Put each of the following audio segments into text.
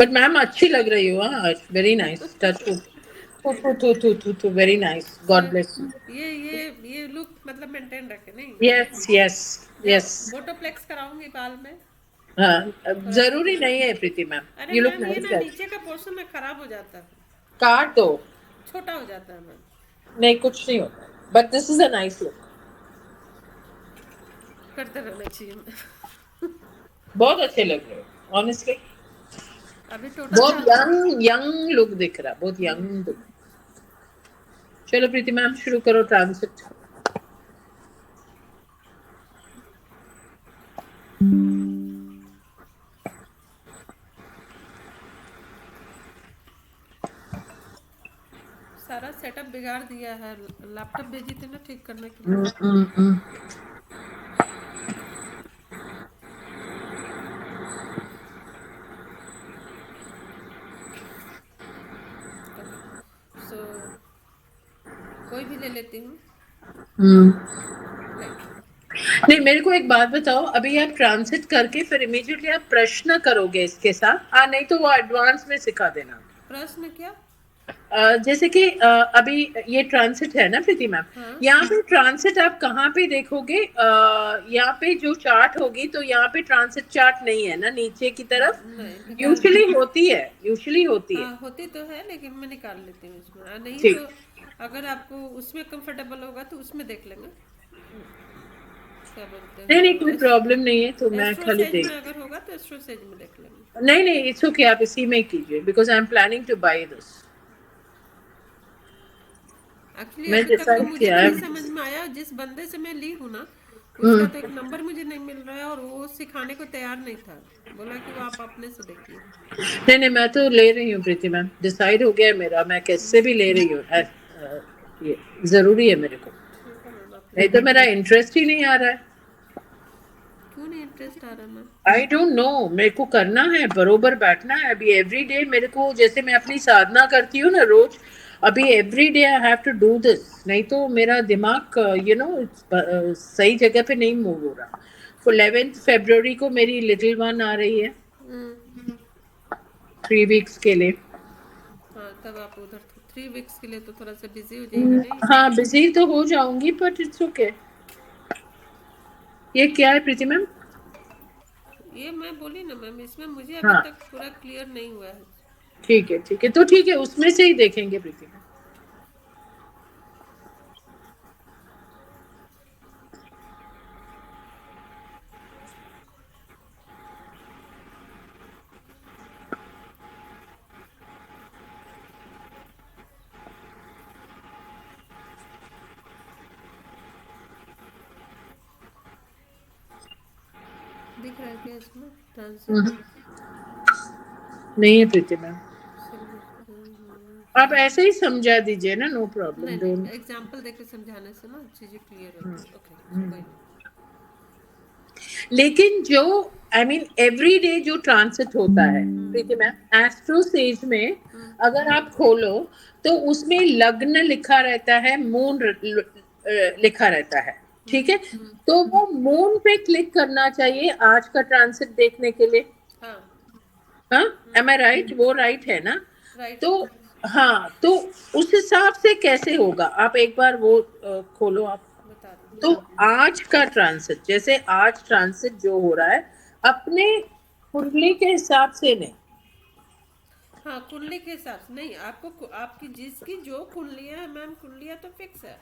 But ma'am अच्छी लग रही हो आज, very nice, touch to very nice, so God bless you. ये लुक मतलब मेंटेन रखे नहीं। यस यस जब यस। बोटोप्लेक्स कराऊंगी बाल में हाँ थोड़ा सा। जरूरी नहीं है प्रीति मैम, अरे यू लुक मैम ये नाइस ना आज। नीचे का पोर्शन में खराब हो जाता है, काट दो। छोटा हो जाता है मैम। नहीं कुछ नहीं होता, but this is a nice look. करते रहना चाहिए मैम। बहुत अच्छे लग रहे हो ऑनेस्टली। अभी टोटल बहुत 4 यंग यंग लुक दिख रहा, बहुत यंग लुक। चलो प्रीति मैम शुरू करो ट्रांसिट। सारा सेटअप बिगाड़ दिया है। लैपटॉप भेजी थी ना ठीक करने के लिए। हम्म। ओके सो कोई भी ले लेती हूँ। हम्म। राइट। नहीं मेरे को एक बात बताओ, अभी आप ट्रांसिट करके फिर इमीडिएटली आप प्रश्न करोगे इसके साथ? हाँ नहीं तो वो एडवांस में सिखा देना। प्रश्न क्या? जैसे कि अभी ये ट्रांसिट है ना प्रीति मैम, हाँ यहाँ पे ट्रांसिट आप कहाँ पे देखोगे? यहाँ पे जो चार्ट होगी तो यहाँ पे ट्रांसिट चार्ट नहीं है ना नीचे की तरफ? नहीं निकाल। यूजुअली होती है, यूजुअली होती है। हाँ होती तो है लेकिन मैं निकाल लेती हूँ इसमें, नहीं ठीक। तो अगर आपको उसमें कंफर्टेबल होगा तो उसमें देख लेंगे। क्या बोलते नहीं हो नहीं कोई प्रॉब्लम नहीं है, तो मैं खाली एस्ट्रोसेज में देख। अगर होगा तो एस्ट्रोसेज में देख लेंगे। नहीं नहीं इट्स ओके, आप इसी में कीजिए because I am planning to buy this. Actually मैं अभी तक तो डिसाइड मुझे किया है। नहीं समझ में आया, जिस बंदे से मैं ली हूँ ना उसका हम्म। तो एक नंबर मुझे नहीं मिल रहा है और वो सिखाने को तैयार नहीं था, बोला कि वो आप अपने से देखिए। नहीं नहीं मैं तो ले रही हूँ प्रीति मैम, डिसाइड हो गया है मेरा, मैं कैसे भी ले रही हूँ। ये जरूरी है मेरे को, ठीक है मैम आप ले नहीं तो मेरा लीजिए। इंटरेस्ट ही नहीं आ रहा है। क्यों नहीं इंटरेस्ट आ रहा मैम? आई डोंट नो, मेरे को करना है, बरोबर बैठना है अभी एवरी डे मेरे को, जैसे मैं अपनी साधना करती हूँ ना रोज, अभी every day I have to do this, नहीं तो मेरा दिमाग सही जगह पे नहीं मूव हो रहा। फॉर 11 फरवरी को मेरी लिटिल वन आ रही है, हम्म, 3 वीक्स के लिए। हाँ तब आप उधर 3 वीक्स के लिए तो थोड़ा सा बिजी हो जाएगा नहीं? हाँ बिजी तो हो जाऊंगी बट इट्स ओके। ये क्या है प्रीति मैम? ये मैं बोली ना मैम, इसमें मुझे अभी हाँ तक पूरा क्लियर नहीं हुआ है। ठीक है तो ठीक है, उसमें से ही देखेंगे प्रीति मैम। दिख रहा है क्या इसमें ट्रांसिट? हम्म, नहीं है प्रीति मैम, आप ऐसे ही समझा दीजिए ना, नो प्रॉब्लम नहीं डोंट। नहीं एग्जाम्पल देके समझाने से ना चीज़ें क्लियर होती है। ओके कोई नहीं। लेकिन जो आई मीन एवरी डे जो ट्रांसिट होता है प्रीति हम्म मैम, एस्ट्रो सेज में हम्म अगर आप खोलो तो उसमें लग्न लिखा रहता है, मून लिखा रहता है, ठीक है? हम्म, तो वो मून पे क्लिक करना चाहिए आज का ट्रांसिट देखने के लिए। हाँ हाँ एम आई राइट? वो राइट है ना? राइट तो है। हाँ तो उस हिसाब से कैसे होगा, आप एक बार वो खोलो आप। बता रही हूँ। तो आज का ट्रांसिट, जैसे आज ट्रांसिट जो हो रहा है अपने कुंडली के हिसाब से नहीं। हाँ कुंडली के हिसाब से नहीं, आपको आपकी जिसकी जो कुंडलियाँ है मैम, कुंडलियाँ तो फिक्स है,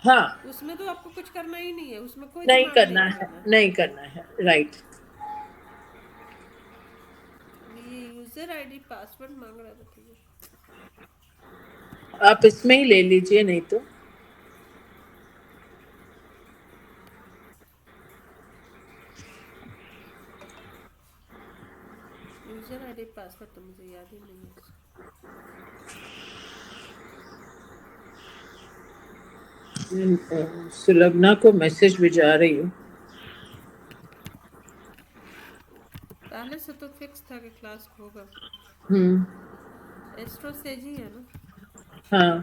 हाँ उसमें तो आपको कुछ करना ही नहीं है, उसमें कोई नहीं दिमाग नहीं करना है, लगाना है। नहीं करना है, राइट। अभी ये यूजर आईडी पासवर्ड मांग रहा था ये। आप इसमें ही ले लीजिए नहीं तो। यूजर आईडी पासवर्ड तो मुझे याद ही नहीं है। सुलग्ना को मैसेज भिजा रही हूँ। पहले से तो फिक्स था कि क्लास होगा। हम्म। एस्ट्रो सेज ही है ना? हाँ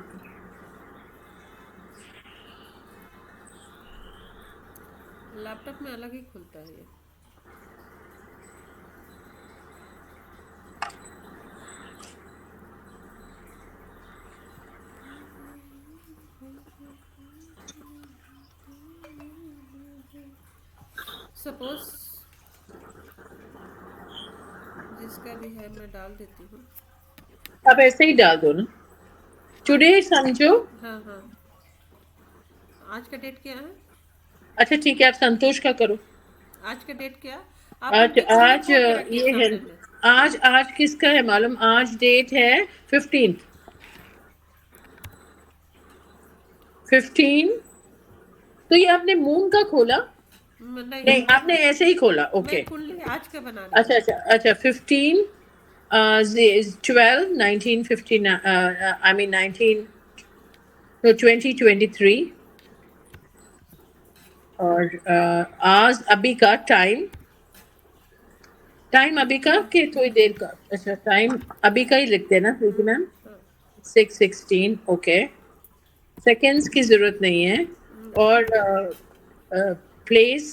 लैपटॉप में अलग ही खुलता है ये। सपोज जिसका भी है मैं डाल देती हूँ। आप ऐसे ही डाल दो ना। आज, टुडे समझो। हाँ हाँ, आज का डेट क्या है? अच्छा ठीक है, आप संतोष का करो। आज का डेट क्या? आप आज उनकी कुंडली आज खोल के रखिए ये है। सामने में। आज आज किसका है मालूम? आज डेट है 15। 15। तो ये आपने मून का खोला? नहीं, नहीं, आपने ऐसे ही खोला। मैं ओके। कुंडली आज का बना रही अच्छा हूँ। अच्छा अच्छा, 15 12 1959, आई मीन 19, no 2023। और आज अभी का टाइम, टाइम अभी का कि थोड़ी देर का? अच्छा टाइम अभी का ही लिखते हैं ना प्रीति मैम। हाँ, 6:16। ओके। सेकेंड्स की जरूरत नहीं है। और प्लेस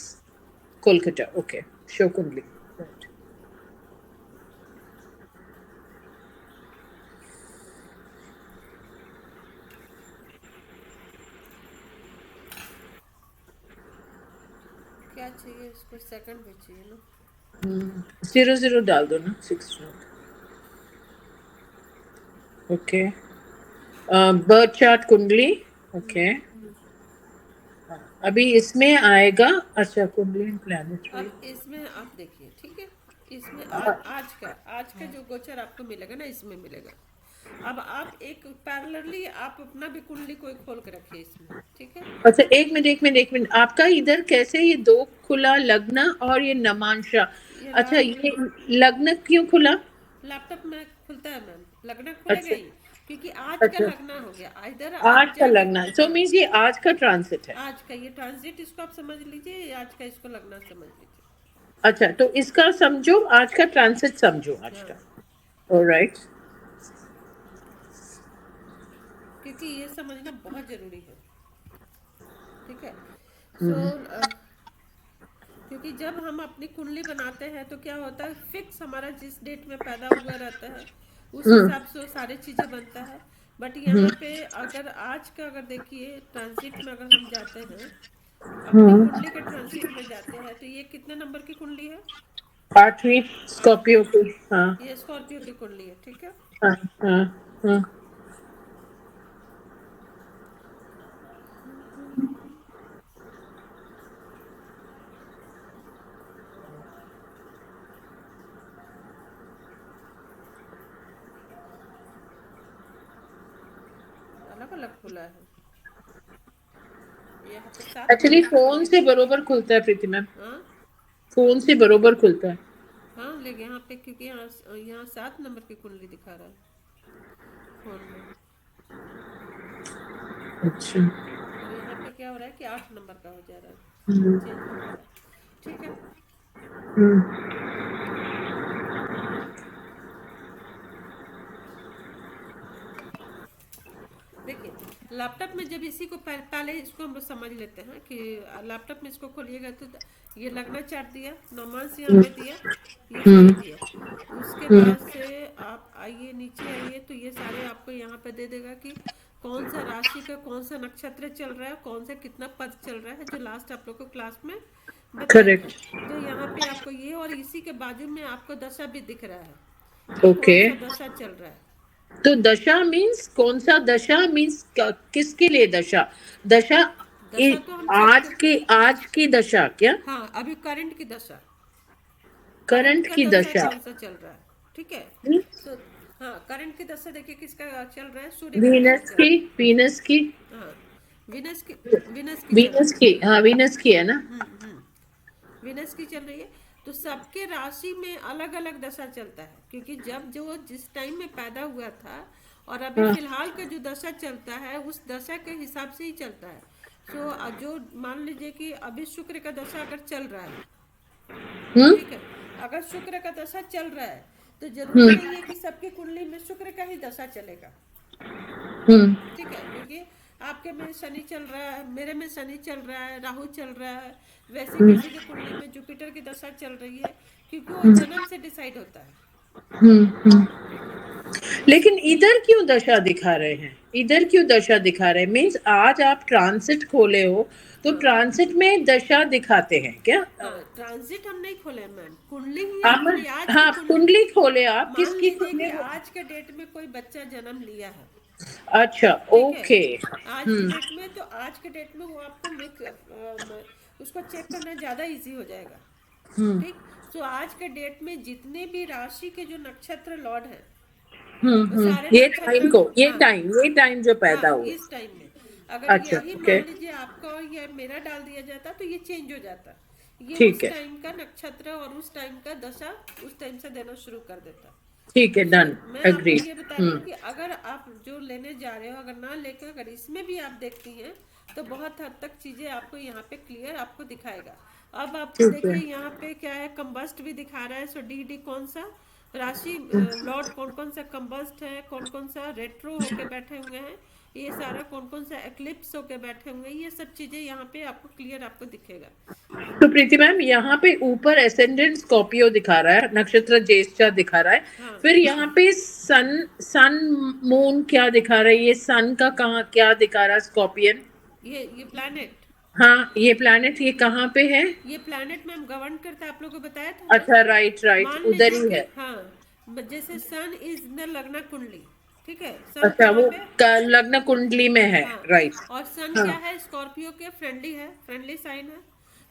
कोलकाता। ओके। शो कुंडली। Right. क्या चाहिए इसको? सेकंड भी चाहिए ना? 00 डाल दो ना। 6। ओके। बर्थ चार्ट कुंडली। ओके। अभी इसमें आएगा। अच्छा, कुंडली प्लैनेटरी। अब इसमें आप देखिए, ठीक है? इसमें आज का जो गोचर आपको मिलेगा ना, इसमें मिलेगा। अब आप एक पैरेलली आप अपना भी कुंडली कोई खोल के रखिए इसमें, ठीक है? अच्छा, एक मिनट एक मिनट एक मिनट, आपका इधर कैसे ये दो खुला लग्न और ये नमांशा? ये अच्छा, लाभ ये लग्न क्यों खुला? लैपटॉप में खुलता है मैम, लगना खुलेगा अच्छा ही। क्योंकि आज का अच्छा, लगना हो गया इधर, आज आप का जाके। लगना, सो हाँ, मीन्स ये आज का ट्रांसिट है। आज का ये ट्रांजिट, इसको आप समझ लीजिए, ये आज का इसको लगना समझ लीजिए। अच्छा, तो इसका समझो, आज का ट्रांसिट समझो आज हाँ, का। ऑलराइट। क्योंकि ये समझना बहुत जरूरी है, ठीक है? सो क्योंकि जब हम अपनी कुंडली बनाते हैं तो क्या होता है, फिक्स हमारा जिस डेट में पैदा हुआ रहता है उस हिसाब से वो सारी चीज़ें बनता है। बट यहाँ पे अगर आज का अगर देखिए ट्रांजिट में अगर हम जाते हैं, अपनी कुंडली के ट्रांजिट में जाते हैं, तो ये कितने नंबर की कुंडली है? 8वीं स्कॉर्पियो की। हाँ ये स्कॉर्पियो की कुंडली है, ठीक है? हाँ हाँ हाँ। अलग अलग खुला है। यहाँ पे 7 एक्चुअली नंबर की फोन कुंडली से थी। बरोबर खुलता है प्रीति मैम। हाँ फोन से बरोबर खुलता है। हाँ, लेकिन यहाँ पे क्योंकि यहाँ 7 नंबर की कुंडली दिखा रहा है फोन में। अच्छा। और यहाँ पे क्या हो रहा है कि 8 नंबर का हो जा रहा है, हम्म चेंज हो जा रहा है, ठीक है? हम्म। देखिए, लैपटॉप में जब इसी को पहले इसको हम लोग समझ लेते हैं कि लैपटॉप में इसको खोलिएगा तो ये लगना चार्ट दिया, नॉर्मल्स यहाँ पे दिया, ये सही दिया। उसके बाद से आप आइए, नीचे आइए, तो ये सारे आपको यहाँ पे दे देगा कि कौन सा राशि का कौन सा नक्षत्र चल रहा है, कौन सा कितना पद चल रहा है, जो लास्ट आप लोग को क्लास में बताए थे। करेक्ट। तो यहाँ पे आपको ये, और इसी के बाजू में आपको दशा भी दिख रहा है कि ओके। कौन सा दशा चल रहा है। तो दशा मीन्स कौन सा? दशा मीन्स किसके लिए दशा? दशा दशा तो हम सबके। आज की दशा क्या? हाँ, अभी करंट की दशा, करंट करंट का की दशा दशा। कौन सा चल रहा है, ठीक है? सो हाँ, करंट की दशा देखिए किसका चल रहा है, सूर्य का दशा वीनस चल की। रहा वीनस की। है। हाँ, विनस की चल वीनस रही है। की, हाँ वीनस की है ना। विनस की चल रही है। तो सबके राशि में अलग अलग दशा चलता है, क्योंकि जब जो जिस टाइम में पैदा हुआ था और अभी हाँ। फिलहाल का जो दशा चलता है उस दशा के हिसाब से ही चलता है। सो जो मान लीजिए कि अभी शुक्र का दशा अगर चल रहा है, हम्म ठीक है? अगर शुक्र का दशा चल रहा है तो जरूरी हम्म नहीं है कि सबकी कुंडली में शुक्र का ही दशा चलेगा, हम्म ठीक है? क्योंकि आपके में शनि चल रहा है, मेरे में शनि चल रहा है, राहु चल रहा है, वैसे किसी की कुंडली में जुपिटर की दशा चल रही है, क्योंकि वो जन्म से डिसाइड होता है, हम्म। ठीक है? लेकिन इधर क्यों दशा दिखा रहे हैं, इधर क्यों दशा दिखा रहे हैं, मीन्स आज आप ट्रांसिट खोले हो तो हाँ ट्रांसिट में दशा दिखाते हैं क्या? हाँ, ट्रांजिट हम नहीं खोले मैम, कुंडली ही आप, आपकी आज की हाँ कुंडली। कुंडली खोले, आप मान किसकी लीजिए कुंडली? कि आज के डेट में कोई बच्चा जन्म लिया है, अच्छा, ठीक है, ओके। आज के डेट में, तो आज के डेट में वो आपको उसको चेक करना ज़्यादा इजी हो जाएगा। हम्म ठीक। सो आज के डेट में जितने भी राशि के जो नक्षत्र लॉर्ड हैं, वो हम्म, सारे ये टाइम नक्षत्र, को, ये हाँ टाइम, ये टाइम जो हाँ, पैदा हुए। इस टाइम में अगर अच्छा, यही ओके, मान लीजिए आपका और ये मेरा डाल दिया जाता तो ये चेंज हो जाता, ये ठीक उस है, टाइम का नक्षत्र और उस टाइम का दशा उस टाइम से देना शुरू कर देता। ठीक है, सो डन, मैं आपको एग्री। ये बता रही हूँ कि अगर आप जो लेने जा रहे हो, अगर ना लेकर अगर इसमें भी आप देखती हैं तो बहुत हद तक चीज़ें आपको यहाँ पे क्लियर आपको दिखाएगा। अब आपको ठीक देखिए है, यहाँ पे क्या है, कंबस्ट भी दिखा रहा है। सो डी डी कौन सा राशि लॉर्ड कौन कौन सा कंबस्ट है, कौन कौन सा रेट्रो होके बैठे हुए हैं, ये सारा कौन कौन सा एक्लिप्स होके बैठे हुए हैं, ये सब चीज़ें यहाँ पे आपको क्लियर आपको दिखेगा। तो प्रीति मैम यहाँ पे ऊपर एसेंडेंट स्कॉर्पियो दिखा रहा है, नक्षत्र ज्येष्ठा दिखा रहा है, हाँ, फिर यहाँ पे सन, सन मून क्या दिखा रहा है, ये सन का कहाँ क्या दिखा रहा है, स्कॉर्पियन? ये प्लैनेट, हाँ, ये प्लैनेट ये कहाँ पे है? ये प्लैनेट मैम गवर्न करता है, आप लोगों को बताया था ना। अच्छा, राइट राइट, मान उधर लीजिए ही कि है। हाँ, जैसे सन इज न लगना कुंडली, ठीक है, सन अच्छा, कहाँ वो पे, लग्न कुंडली में है, हाँ, राइट। और सन हाँ क्या है, स्कॉर्पियो के फ्रेंडली है, फ्रेंडली साइन है।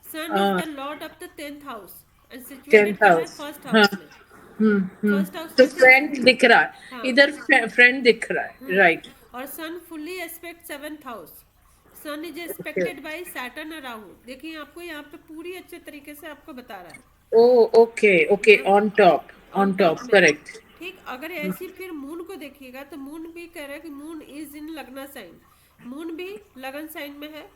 सन इज हाँ, the lord of the 10th house and situated 10th कहाँ है, हाउस, फर्स्ट हाँ। हाउस में। फर्स्ट हाउस तो में से, फ्रेंड दिख रहा है, हाँ, इधर फ्रेंड दिख रहा है, राइट। और sun fully aspect 7th house. Sun is okay, aspected by Saturn और राहु। देखिए आपको यहाँ पे पूरी अच्छे तरीके से आपको बता रहा है। ओ, ओके ओके, हाँ, on top, on on top, top में। करेक्ट। ठीक, अगर ऐसी फिर मून को देखिएगा तो मून भी कह रहा है कि मून इज इन लगना साइन, मून भी लगन साइन में है।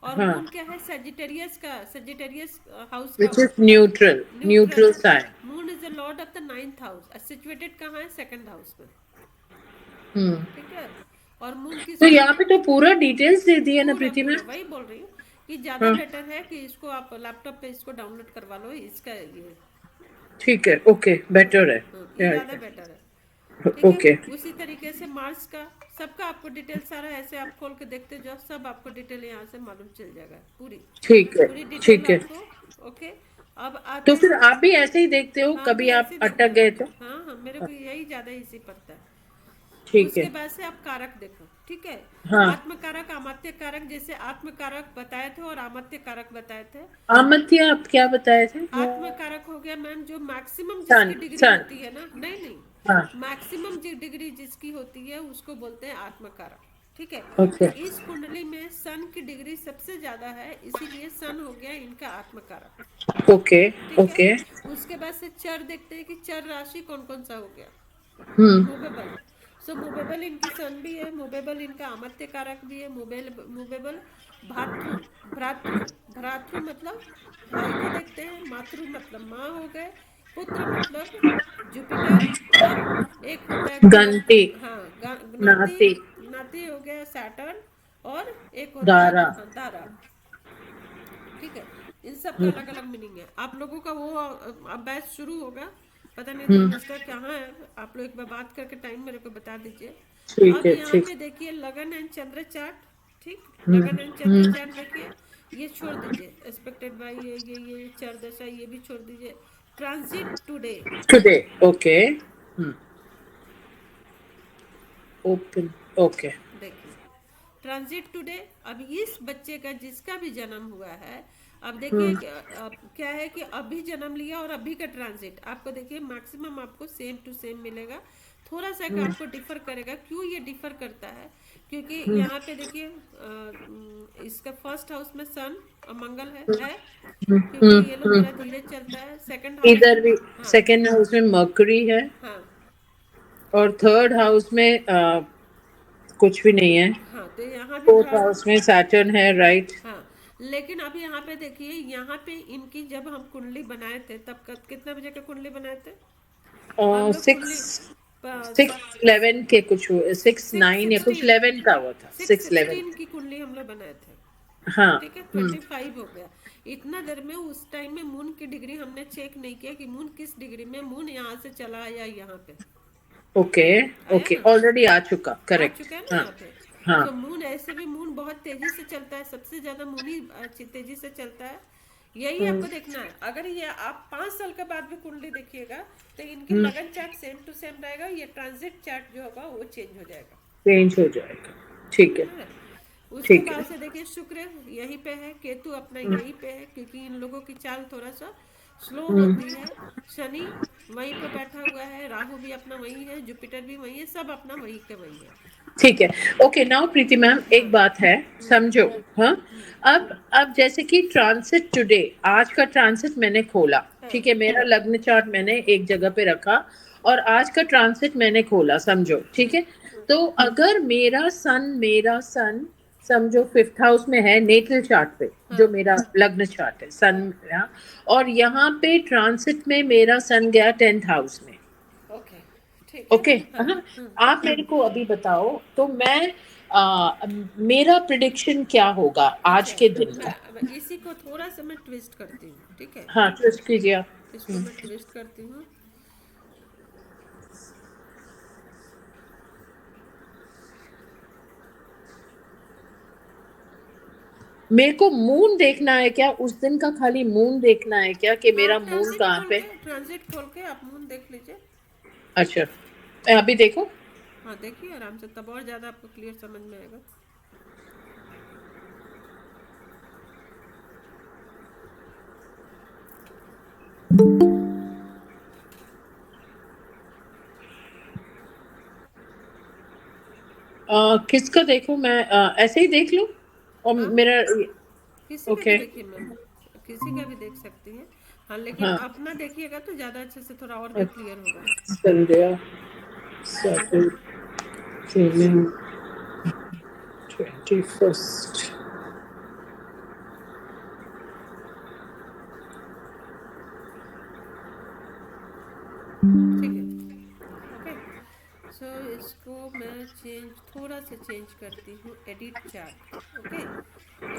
और हाँ, मून क्या है, सेजिटेरियस का, सेजिटेरियस हाउस का विच वो इज न्यूट्रल, न्यूट्रल न्यूट्रल है। Sign. Moon is the lord of the 9th house, situated कहाँ है, सेकंड हाउस में। हम्म, ठीक है, और मून तो किसको, यहाँ पे तो पूरा डिटेल्स दे दिया ना पूरा प्रीति में। पूरा वही बोल रही हूँ कि ज़्यादा हाँ, बेटर है कि इसको आप लैपटॉप पे इसको डाउनलोड करवा लो, इसका ठीक है, ओके, बेटर है, ये ज़्यादा बेटर है। ठीक है, ओके, उसी तरीके से मार्स का सबका आपको डिटेल सारा ऐसे आप खोल के देखते जाओ, सब आपको डिटेल यहाँ से मालूम चल जाएगा, पूरी ठीक है, पूरी डिटेल ठीक है। आपको। ओके, अब तो आते फिर हैं। आप भी ऐसे ही देखते हो, हाँ, हम भी कभी ऐसे आप ही अटक देखते हैं। गए तो? हाँ हाँ, मेरे को यही ज़्यादा इजी पड़ता है। ठीक उसके है, बाद से आप कारक देखो, ठीक है, हाँ। आत्म कारक अमात्य कारक, जैसे आत्म कारक बताए थे और अमात्य कारक बताए थे। अमात्य आप क्या बताए थे? आत्म कारक हो गया मैम जो मैक्सिमम सन, जिसकी डिग्री सन, होती है ना, नहीं नहीं, हाँ, मैक्सिमम डिग्री जिसकी होती है उसको बोलते हैं आत्म कारक। ठीक है, तो ओके, इस कुंडली में सन की डिग्री सबसे ज्यादा है, इसीलिए सन हो गया इनका आत्म कारक। ओके, ठीक है, ओके, उसके बाद से चर देखते हैं कि चर राशि कौन कौन सा हो गया। हम्म, मूवेबल, सो मूवेबल इनकी सन भी है, मूवेबल इनका अमत्य कारक भी है, मूवेबल भातृ, भ्रातृ, भ्रातृ मतलब भाई को देखते हैं, मातृ मतलब माँ हो गए, पुत्र मतलब जुपिटर, और एक होता है गंती, हाँ, ज्ञाति, नाती, ज्ञाति हो गया सैटर्न, और एक होता है दारा, दारा। ठीक है, इन सब का अलग अलग मीनिंग है। आप लोगों का वो अब बैच शुरू होगा, पता नहीं तो हम्म, मिस्टर कहाँ है, आप लोग एक बार बात करके टाइम मेरे को बता दीजिए। ठीक अब है, यहाँ ठीक, पे देखिए लगन एंड चंद्र चार्ट। ठीक, हम्म, लगन एंड चंद्र हम्म, चार्ट देखिए, ये छोड़ दीजिए, एक्सपेक्टेड बाई ये चार दशा ये भी छोड़ दीजिए। Transit today, today, okay, open, okay, देखिए ट्रांजिट टुडे। अब इस बच्चे का जिसका भी जन्म हुआ है, अब देखिए हम्म, क्या है कि अभी जन्म लिया और अभी का ट्रांजिट आपको देखिए मैक्सिमम आपको सेम टू सेम मिलेगा। थोड़ा सा का आपको डिफर करेगा, क्यों ये डिफर करता है, क्योंकि यहाँ पे देखिए इसका फर्स्ट हाउस में सन और मंगल है, क्योंकि ये लोग थोड़ा धीरे चलता है। सेकंड हाउस में, इधर भी हाँ सेकेंड हाउस में मर्करी है, हाँ और थर्ड हाउस में कुछ भी नहीं है, हाँ, तो यहाँ भी फोर्थ हाउस में सैटर्न है, राइट। हाँ, लेकिन अब यहाँ पे देखिए, यहाँ पे इनकी जब हम कुंडली बनाए थे तब कितना बजे का कुंडली बनाए थे हम लोग सिक्स, कुंडली, सिक्स 11 के कुछ हुए, सिक्स सिक्स 9 या कुछ सिक्सटीन 11 का हुआ था, सिक्स 6-11। सिक्सटीन की कुंडली हम लोग बनाए थे। हाँ, ठीक है, 25 हो गया। इतना देर में उस टाइम में मून की डिग्री हमने चेक नहीं किया कि मून किस डिग्री में, मून यहाँ से चला या यहाँ पे। ओके। आया ओके, ना, ऑलरेडी आ चुका, आ करेक्ट। चुका है ना हाँ। यहाँ पे। हाँ। सो मून, ऐसे भी मून बहुत तेजी से चलता है, सबसे ज्यादा मून ही तेजी से चलता है। यही हम्म। आपको देखना है। अगर ये आप 5 साल के बाद भी कुंडली देखिएगा तो इनकी हम्म। लगन चार्ट सेम टू सेम रहेगा, ये ट्रांजिट चार्ट जो होगा वो चेंज हो जाएगा। चेंज हो जाएगा। ठीक है। है। उसके ठीक बाद है। से देखिए शुक्र यहीं पे है, केतु अपना हम्म। यहीं पे है, क्योंकि इन लोगों की चाल थोड़ा सा स्लो हम्म। होती है। शनि वहीं पे बैठा हुआ है, राहु भी अपना वहीं है, जुपिटर भी वहीं है, सब अपना वहीं के वहीं है। ठीक है। ओके, नाउ प्रीति मैम, हाँ। एक बात है, समझो। हाँ। हम्म। अब जैसे कि ट्रांसिट टुडे, आज का ट्रांसिट मैंने खोला। हाँ। ठीक है, मेरा लग्न चार्ट मैंने एक जगह पे रखा, और आज का ट्रांसिट मैंने खोला, समझो। ठीक है। तो अगर मेरा सन समझो फिफ्थ हाउस में है, नेटल चार्ट पे, हाँ। जो मेरा लग्न चार्ट है, सन मेरा, और यहाँ पे ट्रांसिट में मेरा सन गया 10th हाउस में। ओके, ठीक है। ओके। हाँ। हाँ। हाँ। आप मेरे को अभी बताओ, तो मेरा प्रिडिक्शन क्या होगा आज अच्छा, के दिन का? मैं इसी को थोड़ा सा मैं ट्विस्ट करती हूँ, ठीक है। हाँ, ट्विस्ट कीजिए आप। इसको मैं ट्विस्ट करती हूँ। मेरे को मून देखना है क्या उस दिन का? खाली मून देखना है क्या, कि हाँ, मेरा मून कहाँ पे? ट्रांजिट खोल के आप मून देख लीजिए। अच्छा, अभी देखो। हाँ, देखिए आराम से, तब और ज़्यादा आपको क्लियर समझ में आएगा। किसका देखूं मैं? ऐसे ही देख लूं, और हाँ, मेरा। किसी का भी ओके। देखिए मैम, किसी का भी देख सकती हैं। हाँ, लेकिन हाँ। अपना देखिएगा तो ज़्यादा अच्छे से थोड़ा और भी क्लियर होगा। संध्या, सेकंड, 21st। ठीक है। ओके। सो इसको मैं थोड़ा सा चेंज करती हूँ, edit chart. Okay.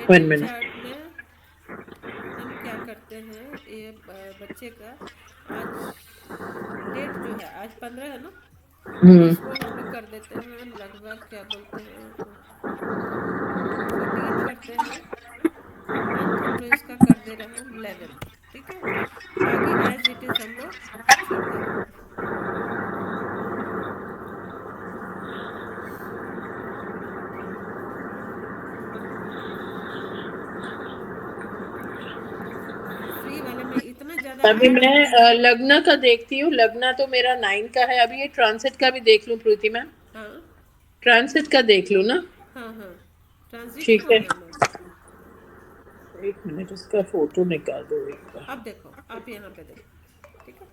One edit minute. Chart में हम क्या करते हैं, ये बच्चे का आज डेट जो है, आज 15 है ना, तो हम्म। इसको हम लोग कर देते हैं लगभग, क्या बोलते हैं, 14 करते हैं। मंथ हम लोग इसका कर दे रहे हैं 11th। ठीक है। बाकी एज इट इज हम लोग छोड़ दे रहे हैं। फ्री वाले में इतना ज्यादा अभी आज मैं भी। लग्न का देखती हूँ, लग्न तो मेरा 9 का है। अभी ये ट्रांसिट का भी देख लूं प्रीति मैम? हाँ। ट्रांसिट का देख लूं ना? हाँ। हाँ, ट्रांजिट ठीक खोल है, रहे हैं मैम। एक मिनट, इसका फोटो निकाल दो एक बार। अब देखो, आप यहाँ पे देखो, ठीक है।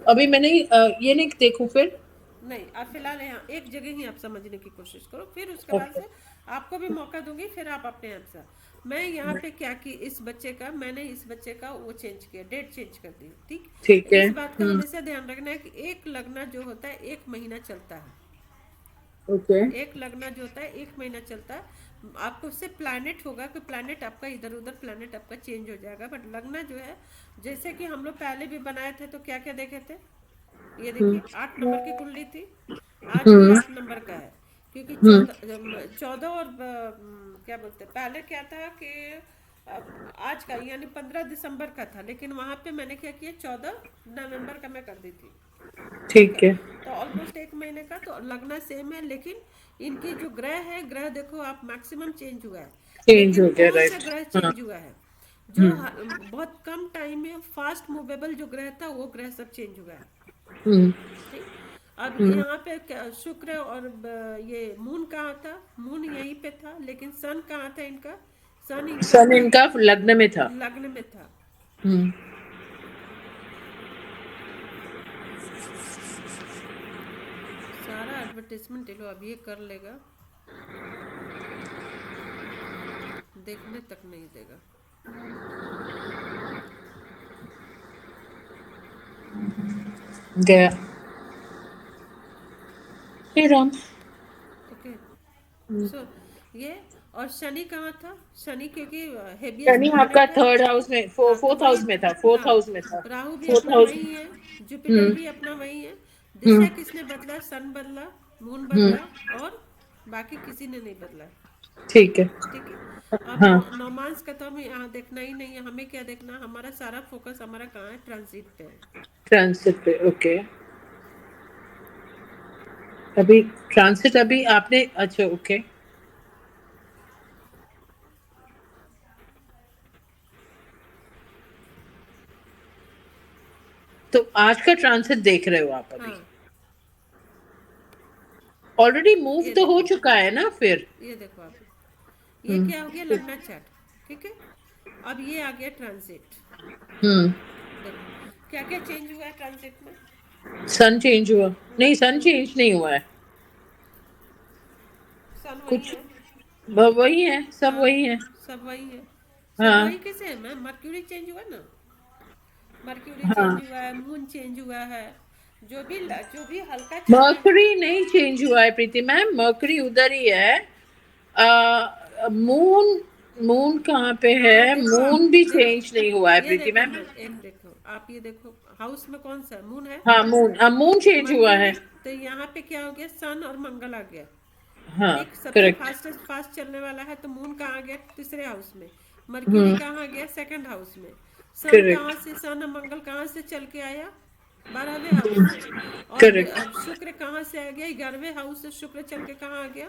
अभी मैंने ये नहीं देखूं फिर? नहीं, आप फिलहाल यहाँ एक जगह ही आप समझने की कोशिश करो, फिर उसके बाद ओके। से आपको भी मौका दूंगी, फिर आप अपने आप से। मैं यहाँ पे क्या कि इस बच्चे का, मैंने इस बच्चे का वो चेंज किया, डेट चेंज कर दी। ठीक। ठीक है। इस बात का हमेशा ध्यान रखना है कि एक लगना जो होता है 1 महीना चलता है। ओके। एक लगना जो होता है 1 महीना चलता है। आपको उससे प्लानिट होगा कि प्लानिट आपका इधर उधर, प्लानिट आपका चेंज हो जाएगा, बट लगना जो है, जैसे कि हम लोग पहले भी बनाए थे तो क्या क्या देखे थे, ये हम्म। देखिए 8 नंबर की कुंडली थी, आज भी हम्म। 8 नंबर का है। क्योंकि हम्म। 14 और क्या बोलते हैं, पहले क्या था कि आज का यानी 15 दिसंबर का था, लेकिन वहां पे मैंने क्या किया, 14 नवंबर का मैं कर दी थी। ठीक है। ठीक है। तो ऑलमोस्ट 1 महीने का तो लगना सेम है, लेकिन इनकी जो ग्रह है, ग्रह देखो आप, मैक्सिमम चेंज हुआ है। चेंज लेकिन हो गया, कौन सा राइट। ग्रह हाँ। चेंज हुआ है, जो हम्म। बहुत कम टाइम में फास्ट मूवेबल जो ग्रह था, वो ग्रह सब चेंज हुआ है। हम्म। ठीक। अब हम्म। यहाँ पे शुक्र और ये मून कहाँ था, मून यहीं पे था, लेकिन सन कहाँ था इनका, सन इनका सन इनका लग्न में था। लग्न में था। हम्म। सारा एडवर्टीजमेंट लो अब ये कर लेगा, देखने तक नहीं देगा। गया। हे राम। ओके। सो ये, और शनि कहाँ था, शनि क्योंकि हेबियस शनि आपका प्लैनेट है। थर्ड हाउस में, हाँ, तो फोर्थ वही। हाउस में था, फोर्थ हाँ, हाउस में था। राहु भी फोर्थ अपना हाउस। वही है, जुपिटर हम्म। भी अपना वही है। दिशा किसने बदला? सन बदला, मून हम्म। बदला, और बाकी किसी ने नहीं बदला। ठीक है। ठीक है। अब हाँ। नौमांस का तो हमें यहाँ देखना ही नहीं है, हमें क्या देखना, हमारा सारा फोकस हमारा कहाँ है? ट्रांजिट पे है। ट्रांसिट पे, ओके। अभी ट्रांसिट अभी आपने, अच्छा ओके। तो आज का ट्रांसिट देख रहे हो आप अभी? हाँ, ऑलरेडी मूव ये तो हो देखो, चुका है ना फिर? ये देखो आप, ये हम्म। क्या हो गया? लगना चार्ट। ठीक है। अब ये आ गया ट्रांजिट। हम्म। देखो क्या क्या चेंज हुआ है ट्रांजिट में। सन चेंज हुआ? नहीं, सन चेंज नहीं हुआ है सन वही कुछ। है। वही है, सब हाँ, वही है। सब वही है। सब हाँ। वही कैसे है मैम? मर्क्यूरी चेंज हुआ ना, मर्क्यूरी चेंज हाँ। हुआ है, मून चेंज हुआ है, जो भी हल्का चलना है। मर्करी नहीं चेंज हुआ है प्रीति मैम, मर्करी उधर ही है। मून, मून कहाँ पे है? हाँ देखो, आप मून भी देखो, चेंज नहीं हुआ है ये प्रीति देखो मैम। मैम, एक देखो आप, ये देखो हाउस में कौन सा है? मून है। हाँ मून, मून चेंज हुआ है। मर्क्यूरी, तो यहाँ पे क्या हो गया? सन और मंगल आ गया। हाँ। ठीक, सबसे करेक्ट। फास्टेस्ट फास्ट चलने वाला है, तो मून कहाँ आ गया? तीसरे हाउस में। मर्क्यूरी हम्म। कहाँ आ गया? सेकंड हाउस में। सन कहाँ करेक्ट। से, सन और मंगल कहाँ से चल के आया? 12वें हाउस से। और करेक्ट। शुक्र कहाँ से आ गया? 11वें हाउस से शुक्र चल के कहाँ आ गया?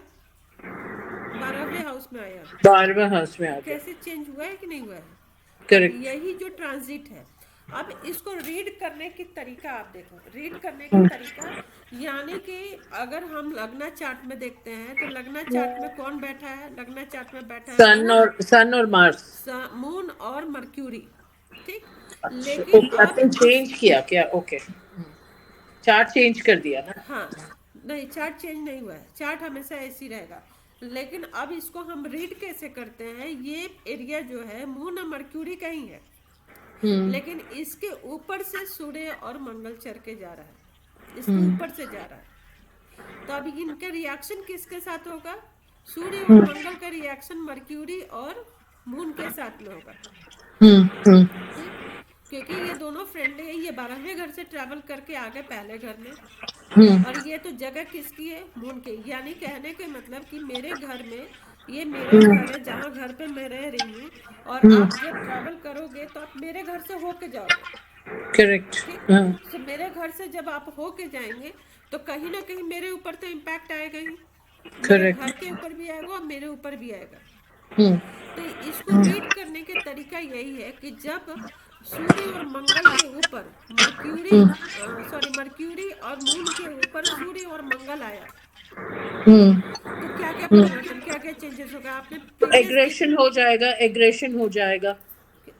12वें हाउस में आया। 12वें हाउस में तो आ गया। कैसे चेंज हुआ है कि नहीं हुआ है? अब करेक्ट। यही जो ट्रांजिट है, अब इसको रीड करने की तरीका आप देखो, रीड करने की हम्म। तरीका, यानी कि अगर हम लग्ना चार्ट में देखते हैं तो लग्ना चार्ट में कौन बैठा है? लग्ना चार्ट में बैठा है मून, सन और मार्स। मून और मर्क्यूरी। ठीक। अच्छा लेकिन ओके, अब आपने इस, चेंज किया क्या? ओके। चार्ट चेंज कर दिया ना? हाँ, नहीं चार्ट चेंज नहीं हुआ है, चार्ट हमेशा ऐसे ही रहेगा। लेकिन अब इसको हम रीड कैसे करते हैं? ये एरिया जो है मून और मर्क्यूरी का ही है, हम्म। लेकिन इसके ऊपर से सूर्य और मंगल चढ़ के जा रहा है, इसके हम्म। ऊपर से जा रहा है। तो अब इनका रिएक्शन किसके साथ होगा? सूर्य और हम्म। मंगल का रिएक्शन मर्क्यूरी और मून के साथ में होगा। हम्म। हम्म। ठीक, क्योंकि ये दोनों फ्रेंडली है, ये 12वें घर से ट्रैवल करके आ गए पहले घर में। हम्म। और ये तो जगह किसकी है? मून की। यानी कहने के मतलब कि मेरे घर में, ये मेरा हम्म। घर है जहाँ घर पे मैं रह रही हूँ, और हम्म। आप जब ट्रैवल करोगे तो आप मेरे घर से होके जाओगे। करेक्ट। ठीक। हाँ। सो मेरे घर से जब आप होके जाएंगे तो कहीं ना कहीं मेरे ऊपर तो इम्पैक्ट आएगा ही, मेरे घर करेक्ट। के ऊपर भी आएगा और मेरे ऊपर भी आएगा। हम्म। तो इसको रीड करने के तरीका यही है कि जब सूर्य और मंगल के ऊपर मर्क्यूरी, हम्म। सॉरी, मर्क्यूरी और मून के ऊपर सूर्य और मंगल आया, हम्म। तो क्या क्या हम्म। परिवर्तन, क्या क्या चेंजेस होगा? आपने प्रीवियस देख, एग्रेशन हो जाएगा, एग्रेशन हो जाएगा।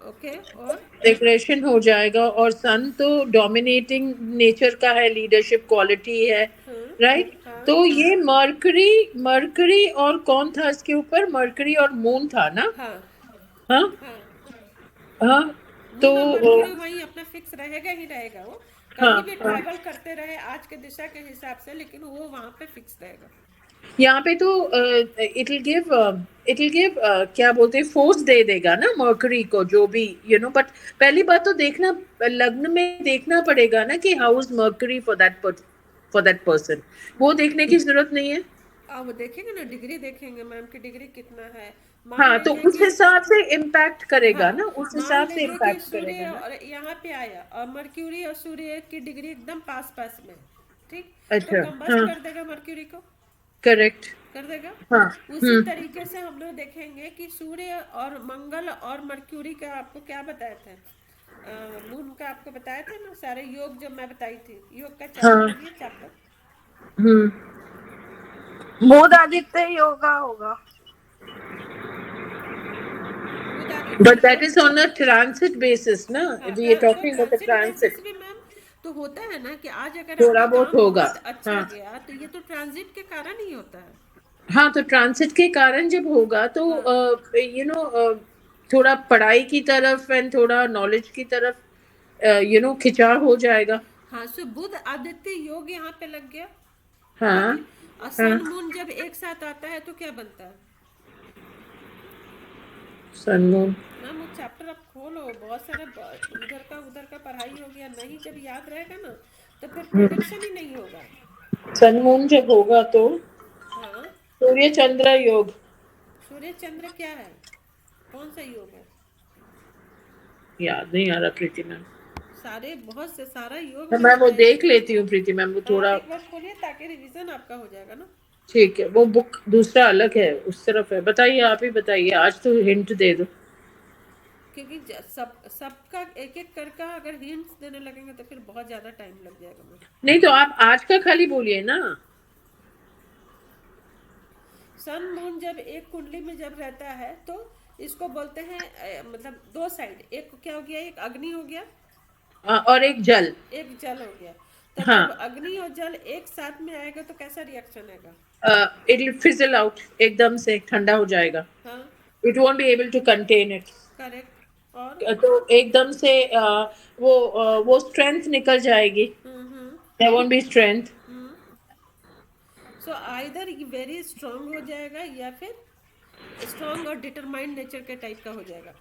ओके, और एग्रेशन हो जाएगा, और सन तो डोमिनेटिंग नेचर का है, लीडरशिप क्वालिटी है। हाँ, राइट। हाँ, तो हाँ, ये मर्करी, मर्करी और कौन था इसके ऊपर? मर्करी और मून था ना? हाँ, हाँ। हाँ, हाँ। तो मून और मर्क्यूरी वहीं अपना फिक्स रहेगा ही रहेगा, वो कहीं हाँ भी हाँ। ट्रैवल करते रहे आज के दिशा के हिसाब से, लेकिन वो वहां पे फिक्स रहेगा। यहाँ पे तो it will give, it will give, क्या बोलते हैं, फोर्स दे देगा ना मर्करी को, जो भी बट पहली बात तो देखना, लग्न में देखना पड़ेगा ना कि how is mercury for that person. वो देखने की जरूरत नहीं है। अब वो देखेंगे ना, डिग्री देखेंगे मैम की डिग्री कितना है। मान हाँ, तो लीजिए उस कि, हिसाब से इम्पैक्ट हाँ, करेगा ना, उस मान हिसाब से लीजिए कि इम्पैक्ट सूर्य करेगा ना। और यहाँ पे आया और मर्क्यूरी और सूर्य की डिग्री एकदम पास पास में है, ठीक, तो अच्छा। कंबस्ट हाँ। कर देगा मर्क्यूरी को, करेक्ट। कर देगा। हाँ। उसी तरीके से हम लोग देखेंगे कि सूर्य और मंगल और मर्क्यूरी का आपको क्या बताया था, मून का आपको बताया था ना, सारे योग जो मैं बताई थी, योग का चैप्टर हाँ। पढ़िए, चैप्टर। हम्म। बुध आदित्य योगा होगा। बुध आदित्य But that योग। is on a transit basis, na? हाँ, We are तो talking about the transit basis transit. भी मैम, तो होता है ना कि आज अगर थोड़ा आपका बहुत काम होगा। बहुत अच्छा हाँ। गया तो ये तो ट्रांजिट के कारण ही होता है। हाँ, तो ट्रांसिट के कारण जब होगा तो हाँ, थोड़ा पढ़ाई की तरफ एंड थोड़ा नॉलेज की तरफ खिंचाव हो जाएगा। हाँ, सो बुध आदित्य योग यहाँ पे लग गया। ठीक हाँ। है। और हाँ। सन मून जब एक साथ आता है तो क्या बनता है सन मून। मैम? वो चैप्टर आप खोलो, बहुत सारा इधर का उधर का पढ़ाई हो गया, नहीं जब याद रहेगा ना तो फिर प्रोडक्शन ही नहीं होगा। सन मून जब होगा तो हाँ, सूर्य चंद्र योग। सूर्य चंद्र क्या है, कौन सा योग है? याद नहीं आ रहा प्रीति मैम। सारे बहुत से सारा योग में मैं वो होता है देख ये। लेती हूँ प्रीति मैम, वो हाँ, आप थोड़ा। एक बार खोलिए ताकि रिवीजन आपका हो जाएगा ना। ठीक है, वो बुक दूसरा अलग है, उस तरफ है। बताइए, आप ही बताइए, आज तो हिंट दे दो। क्योंकि सबका एक एक करके अगर हिंट्स देने लगेंगे तो फिर बहुत ज्यादा टाइम लग जाएगा मैम। नहीं तो आप आज का खाली बोलिए ना। सन मून जब एक कुंडली में जब रहता है तो इसको बोलते हैं मतलब दो साइड, एक क्या हो गया, एक अग्नि हो गया, और एक जल। एक जल हो गया। तब जब हाँ, अग्नि और जल एक साथ में आएगा तो कैसा रिएक्शन आएगा? इट विल फिजल आउट, एकदम से ठंडा हो जाएगा। हाँ, it won't be able to contain it. Correct. और तो एकदम से वो स्ट्रेंथ निकल जाएगी। Hmm. There won't be strength. Hmm. So either very strong हो जाएगा या फिर स्ट्रांग और डिटरमाइंड नेचर के टाइप का हो जाएगा।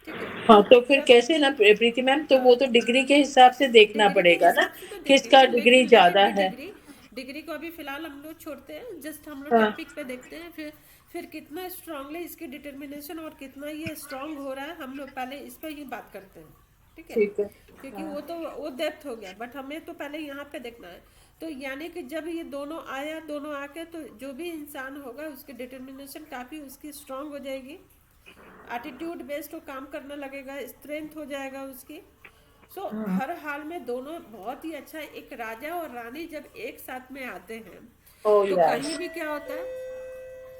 ठीक है। हाँ, तो फिर सब कैसे ना प्रीति मैम, तो हाँ, वो तो डिग्री के हिसाब से देखना डिग्री के पड़ेगा ना, हिसाब से तो किसका देखेंगे, डिग्री लेकिन ज्यादा भी है। डिग्री डिग्री को अभी फिलहाल हम लोग छोड़ते हैं, जस्ट हम लोग हाँ, टॉपिक पे देखते हैं। फिर कितना स्ट्रांगली इसकी डिटर्मिनेशन और कितना ये स्ट्रांग हो रहा है हम लोग पहले इस पर ही बात करते हैं। ठीक है। ठीक है। क्योंकि वो तो वो डेप्थ हो गया, बट हमें तो पहले यहाँ पे देखना है। तो यानी कि जब ये दोनों आया, दोनों आके तो जो भी इंसान होगा उसकी डिटर्मिनेशन काफ़ी उसकी स्ट्रांग हो जाएगी, एटीट्यूड बेस्ड वो काम करने लगेगा, स्ट्रेंथ हो जाएगा उसकी। सो हर हाल में दोनों बहुत ही अच्छा है। एक राजा और रानी जब एक साथ में आते हैं ओह तो यस, कहीं भी क्या होता है?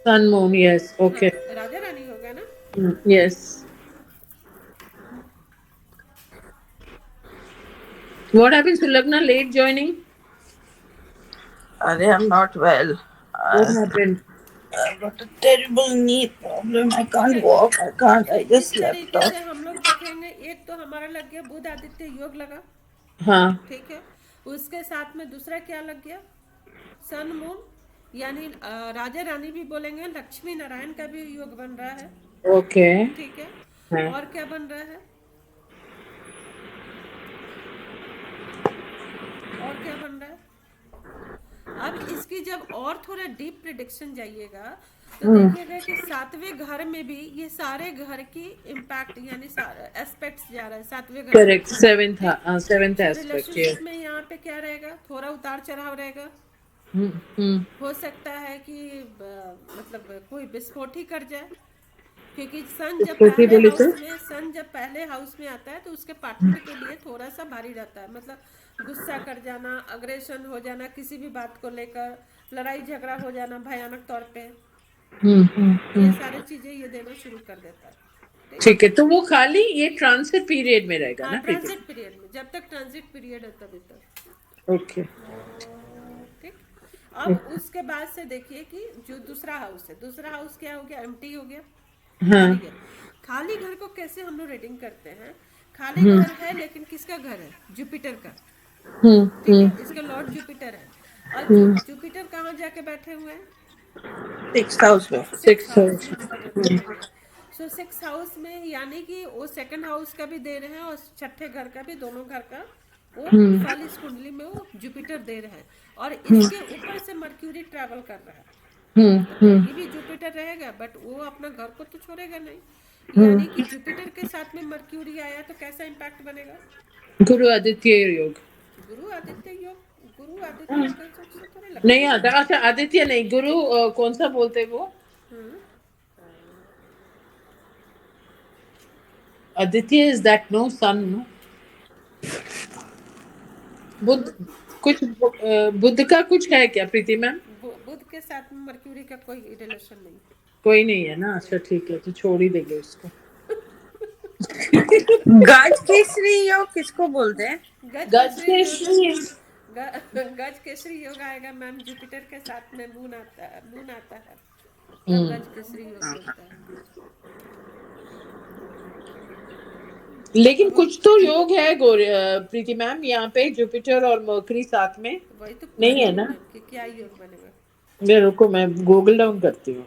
सन मून, यस, हाँ, ओके। राजा रानी होगा ना। Yes. What happens to Lagna late joining? Arey, I'm not well. What I, happened? I've got a terrible knee problem. I ठीक can't है। walk. I can't. So I just इस slept तरीके से off. हम लोग देखेंगे। एक तो हमारा लग गया बुध आदित्य योग लगा। हाँ। ठीक है। उसके साथ में दूसरा क्या लग गया? सन मून, यानी राजा रानी भी बोलेंगे, लक्ष्मी नारायण का भी योग बन रहा है। ओके। ठीक है। हाँ। और क्या बन रहा है? और क्या बन रहा है? अब इसकी जब और थोड़ा डीप प्रिडिक्शन जाइएगा तो देखिएगा कि सातवें घर में भी ये सारे घर की इम्पैक्ट यानी एस्पेक्ट्स जा रहा है सातवें घर में। Correct, seventh. ठीक। सेवेंथ सो एस्पेक्ट, रिलेशनशिप यस। में यहाँ पे क्या रहेगा? थोड़ा उतार चढ़ाव रहेगा। हम्म। हो सकता है कि मतलब कोई विस्फोट ही कर जाए, क्योंकि सन जब स्मृति पहले बोली तो। हाउस में सन जब पहले हाउस में आता है तो उसके पार्टनर के लिए थोड़ा सा भारी रहता है। मतलब गुस्सा कर जाना, अग्रेशन हो जाना, किसी भी बात को लेकर लड़ाई झगड़ा हो जाना भयानक तौर पे, ये सारी चीजें ये देना शुरू कर देता है। ठीक। ठीक है, तो वो खाली ये ट्रांसिट पीरियड में रहेगा हाँ, ना प्रीति? ट्रांजिट पीरियड में, जब तक ट्रांजिट पीरियड है तभी तक। ओके। ठीक। अब उसके बाद से देखिए कि जो दूसरा हाउस है, दूसरा हाउस क्या हो गया? एम्प्टी हो गया, खाली हाँ। घर। खाली घर को कैसे हम लोग रेटिंग करते हैं? खाली हम्म घर है लेकिन किसका घर है? जुपिटर का। हम्म ठीक है, इसके लॉर्ड जुपिटर है। और जुपिटर कहाँ जाके बैठे हुए हैं? 6th house में. सिक्स सिक्स हाउस में जुपिटर बैठे हुए हैं। सो सिक्स हाउस में यानी कि वो सेकंड हाउस का भी दे रहे हैं और छठे घर का भी, दोनों घर का वो फल इस कुंडली में वो जुपिटर दे रहे हैं। और इसके ऊपर से मर्क्यूरी ट्रैवल कर रहा है। तो कहीं भी जुपिटर रहेगा बट वो अपना घर को तो छोड़ेगा नहीं। यानी कि जुपिटर के साथ में मर्क्यूरी आया तो कैसा इम्पैक्ट बनेगा? गुरु आदित्य योग। गुरु आदित्य योग। गुरु आदित्य का सबसे थोड़ा नहीं लक्ष्मी आता, नारायण। अच्छा आदित्य नहीं, गुरु कौन सा बोलते वो? Hmm. Aditya is that no sun no? Budh, कुछ बुध का कुछ है क्या प्रीति मैम? बुध के साथ में मर्क्यूरी का कोई रिलेशन नहीं। कोई नहीं है ना, नहीं। अच्छा ठीक है, तो छोड़ ही देंगे उसको। गज केसरी योग किसको बोलते हैं? गज गज केसरी के योग। श्री। गज केसरी योग आएगा मैम, जुपिटर के साथ में मून आता है, मून आता है तब हम्म। गज केसरी योग बनता है। लेकिन अब कुछ तो योग है प्रीति मैम, यहाँ पे जुपिटर और मरकरी साथ में। वही तो पूछ नहीं रही है हूँ ना? मैं कि क्या योग बनेगा। मैं रुको, मैं गूगल डाउन करती हूँ।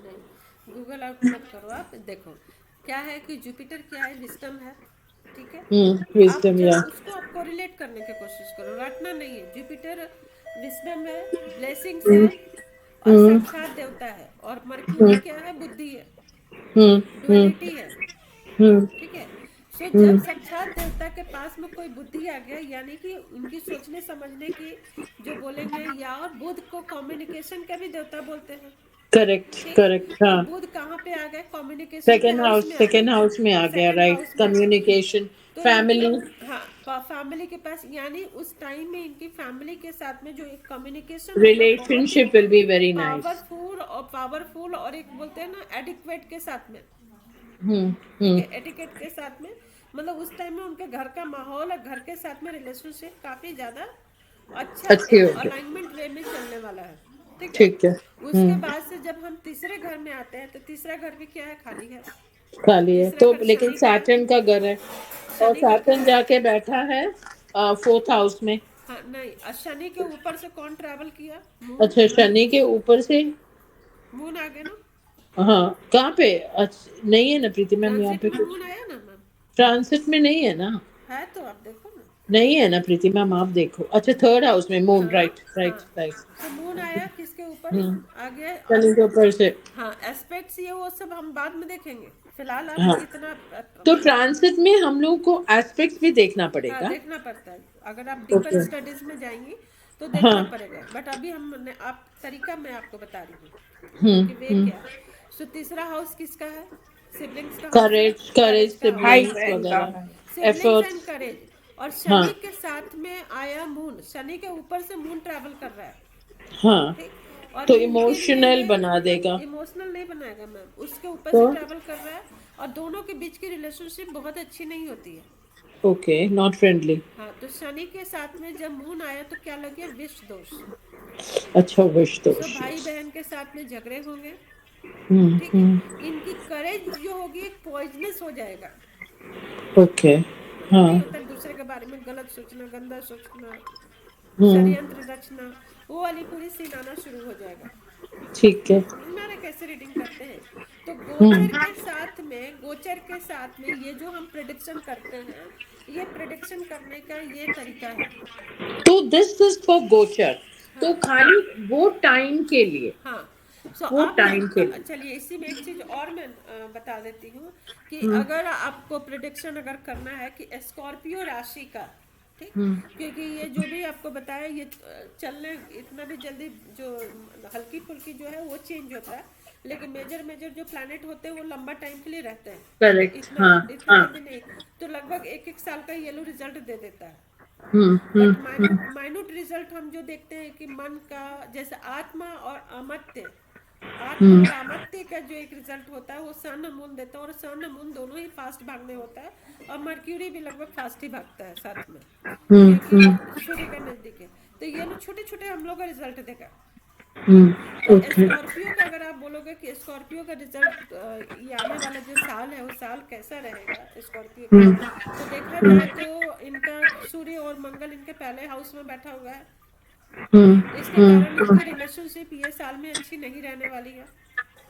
नहीं, गूगल आउट मत करो आप। देखो क्या है कि जुपिटर क्या है? विस्टम है। ठीक है। आप विजडम या जस्ट उसको आप कोरिलेट करने की कोशिश करो, रटना नहीं है। जुपिटर विस्डम है, ब्लेसिंग्स है और हम्म साक्षात देवता है, और मर्क्यूरी क्या है, बुद्धि है, हम्म हम्म डुअलिटी है, हम्म ठीक है। सो जब हम्म साक्षात देवता के पास में कोई बुद्धि आ गया, यानी कि उनकी सोचने समझने की जो बोलेंगे, या और बुध को कम्युनिकेशन के भी देवता बोलते हैं, करेक्ट ठीक। करेक्ट तो हाँ। बुध कहाँ पे आ गए, कम्युनिकेशन के हाउस में आ गए, सेकेंड हाउस में आ गया, सेकंड राइट, हाउस में आ गए। कम्युनिकेशन, तो इनकी, फैमिली, हाँ, फैमिली के पास, यानी उस टाइम में इनकी फैमिली के साथ में जो एक कम्युनिकेशन होगा बहुत ही relationship will be very nice. Powerful और एक बोलते हैं ना एडिक्वेट के साथ में, हम्म ठीक है, हम्म एटिकेट के साथ में। मतलब उस टाइम में उनके घर का माहौल और घर के साथ में रिलेशनशिप काफ़ी ज़्यादा अच्छा, अच्छी एक हो गई, अलाइनमेंट वे में चलने वाला है, ठीक है। ठीक है। उसके बाद से जब हम तीसरे घर में आते हैं, तो तीसरा घर भी क्या है, खाली है। खाली है तीसरा तो, घर लेकिन शनि का है, सैटर्न का घर है, और शनि घर का सैटर्न घर। जाके बैठा है फोर्थ हाउस में। हाँ नहीं, शनि के ऊपर से कौन ट्रैवल किया, मून। अच्छा, शनि के ऊपर से, मून आ गए ना, हाँ कहाँ पे? अच्छा, नहीं है ना प्रीति मैम यहाँ ट्रांजिट पे में कुछ, मून आया ना मैम। ट्रांसिट में नहीं है ना? है तो आप देखो ना। नहीं है ना प्रीति मैम, आप देखो। अच्छा, थर्ड हाउस में मून, हाँ राइट राइट हाँ। राइट। तो मून आया किसके ऊपर, हम्म आ गया। शनि के ऊपर से, हाँ, एस्पेक्ट्स ये वो सब हम बाद में देखेंगे, फिलहाल आप हाँ। इतना तो मतलब। ट्रांसिट में हम लोग को एस्पेक्ट्स भी देखना हाँ, पड़ेगा। देखना पड़ता है, अगर आप डीपर ओके, स्टडीज में जाएंगी तो हाँ, देखना पड़ेगा, बट अभी हम आप तरीका मैं आपको बता रही हूँ कि वे हम्म। क्या। सो तीसरा हाउस किसका है, सिबलिंग्स का हाउस है, करेज करेज, करेज का हाउस भाई है, सिबलिंग्स बहन का वगैरह, है। सिबलिंग्स एंड एफर्ट्स, करेज। और हाँ शनि के साथ में आया मून, शनि के ऊपर से मून ट्रैवल कर रहा है, हाँ। ठीक। और तो इनके लिए इमोशनल ये बना देगा। इमोशनल नहीं बनाएगा मैम, उसके ऊपर तो से ट्रैवल कर रहा है, और दोनों के बीच की रिलेशनशिप बहुत अच्छी नहीं होती है। Okay, not friendly. हाँ, तो शनि के साथ में जब मून आया तो क्या लग गया, विष दोष। अच्छा, विश सो दोष। भाई बहन के साथ में झगड़े होंगे, ठीक है। हम्म। इनकी करेज जो होगी एक पॉइजनस हो जाएगा, ओके, मतलब हाँ। नहीं होता दूसरे के बारे में गलत सोचना, गंदा सोचना, हम्म, षड्यंत्र रचना, वो वाली पूरी सीन आना शुरू हो जाएगा। ठीक है। समझ में आ रहा है कैसे रीडिंग करते हैं। तो हम्म। गोचर के साथ में ये जो हम प्रिडिक्शन करते हैं, ये प्रिडिक्शन करने का ये तरीका है। तो दिस इज फॉर गोचर, तो हाँ खाली वो टाइम के लिए, हाँ। सो वो अब टाइम के लिए। चलिए इसी में एक चीज और मैं बता देती हूँ कि हम्म अगर आपको प्रिडिक्शन अगर करना है कि स्कॉर्पियो राशि का, ठीक। हम्म क्योंकि ये जो भी आपको बताया, ये चलने इतना भी जल्दी जो हल्की फुल्की जो है वो चेंज होता है, लेकिन मेजर मेजर जो प्लैनेट होते हैं वो लंबा टाइम के लिए रहते हैं, करेक्ट, इतना हाँ इतना हाँ। जल्दी नहीं। तो लगभग एक एक साल का येलो रिजल्ट दे देता है। हम्म बट माइन्यूट माइन्यूट रिजल्ट हम जो देखते हैं कि मन का, जैसे आत्मा और अमर्त्य, आत्मा हम्म और अमर्त्य का जो एक रिजल्ट होता है वो सन मून देता है, और सन मून दोनों ही फास्ट भागने होता है, और मर्क्यूरी भी लगभग फास्ट ही भागता है साथ में, क्योंकि सूर्य का नजदीक है। तो ये लोग छोटे छोटे हम लोग का रिजल्ट देगा, ठीक। तो ओके। स्कॉर्पियो का अगर आप बोलोगे कि स्कॉर्पियो का रिजल्ट ये आने वाला जो साल है वो साल कैसा रहेगा स्कॉर्पियो का, तो देखा जाए तो इनका सूर्य और मंगल इनके पहले हाउस में बैठा हुआ है, इसके कारण इनकी रिलेशनशिप ये साल में अच्छी नहीं रहने वाली है।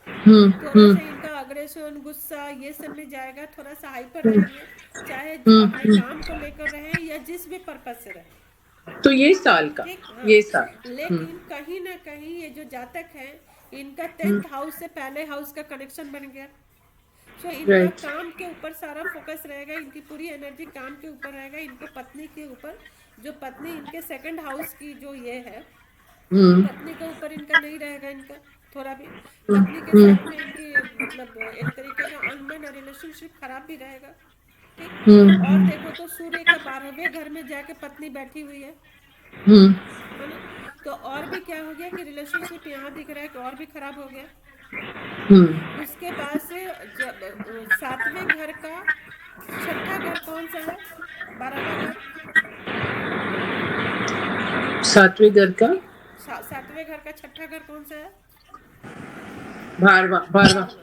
थोड़ा सा इनका अग्रेशन, गुस्सा ये सब में जाएगा, थोड़ा सा हाइपर रहेंगे, चाहे अपने काम को लेकर रहे या जिस भी पर्पज से रहे, तो ये साल का, ठीक। हाँ, ये साल। लेकिन कहीं ना कहीं ये जो जातक है, इनका 10th हाउस से पहले हाउस का कनेक्शन बन गया। सो इनका राइट। काम के ऊपर सारा फोकस रहेगा, इनकी पूरी एनर्जी काम के ऊपर रहेगा, इनको पत्नी के ऊपर, जो पत्नी इनके सेकंड हाउस की जो ये है, पत्नी के ऊपर इनका नहीं रहेगा, इनका थोड़ा भी पत्नी के साथ में इनकी मतलब एक तरीके का अनबन रिलेशनशिप खराब भी रहेगा, ठीक। और देखो तो सूर्य का 12वें घर में जाके पत्नी बैठी हुई है ना। तो और भी क्या हो गया कि रिलेशनशिप यहाँ दिख रहा है कि और भी खराब हो गया। उसके बाद से जब 7वें घर का छठा घर कौन सा है, 12वां घर, 7वें घर का, 7वें घर का छठा घर कौन सा है, 12वां, 12वां, बारहवां। तो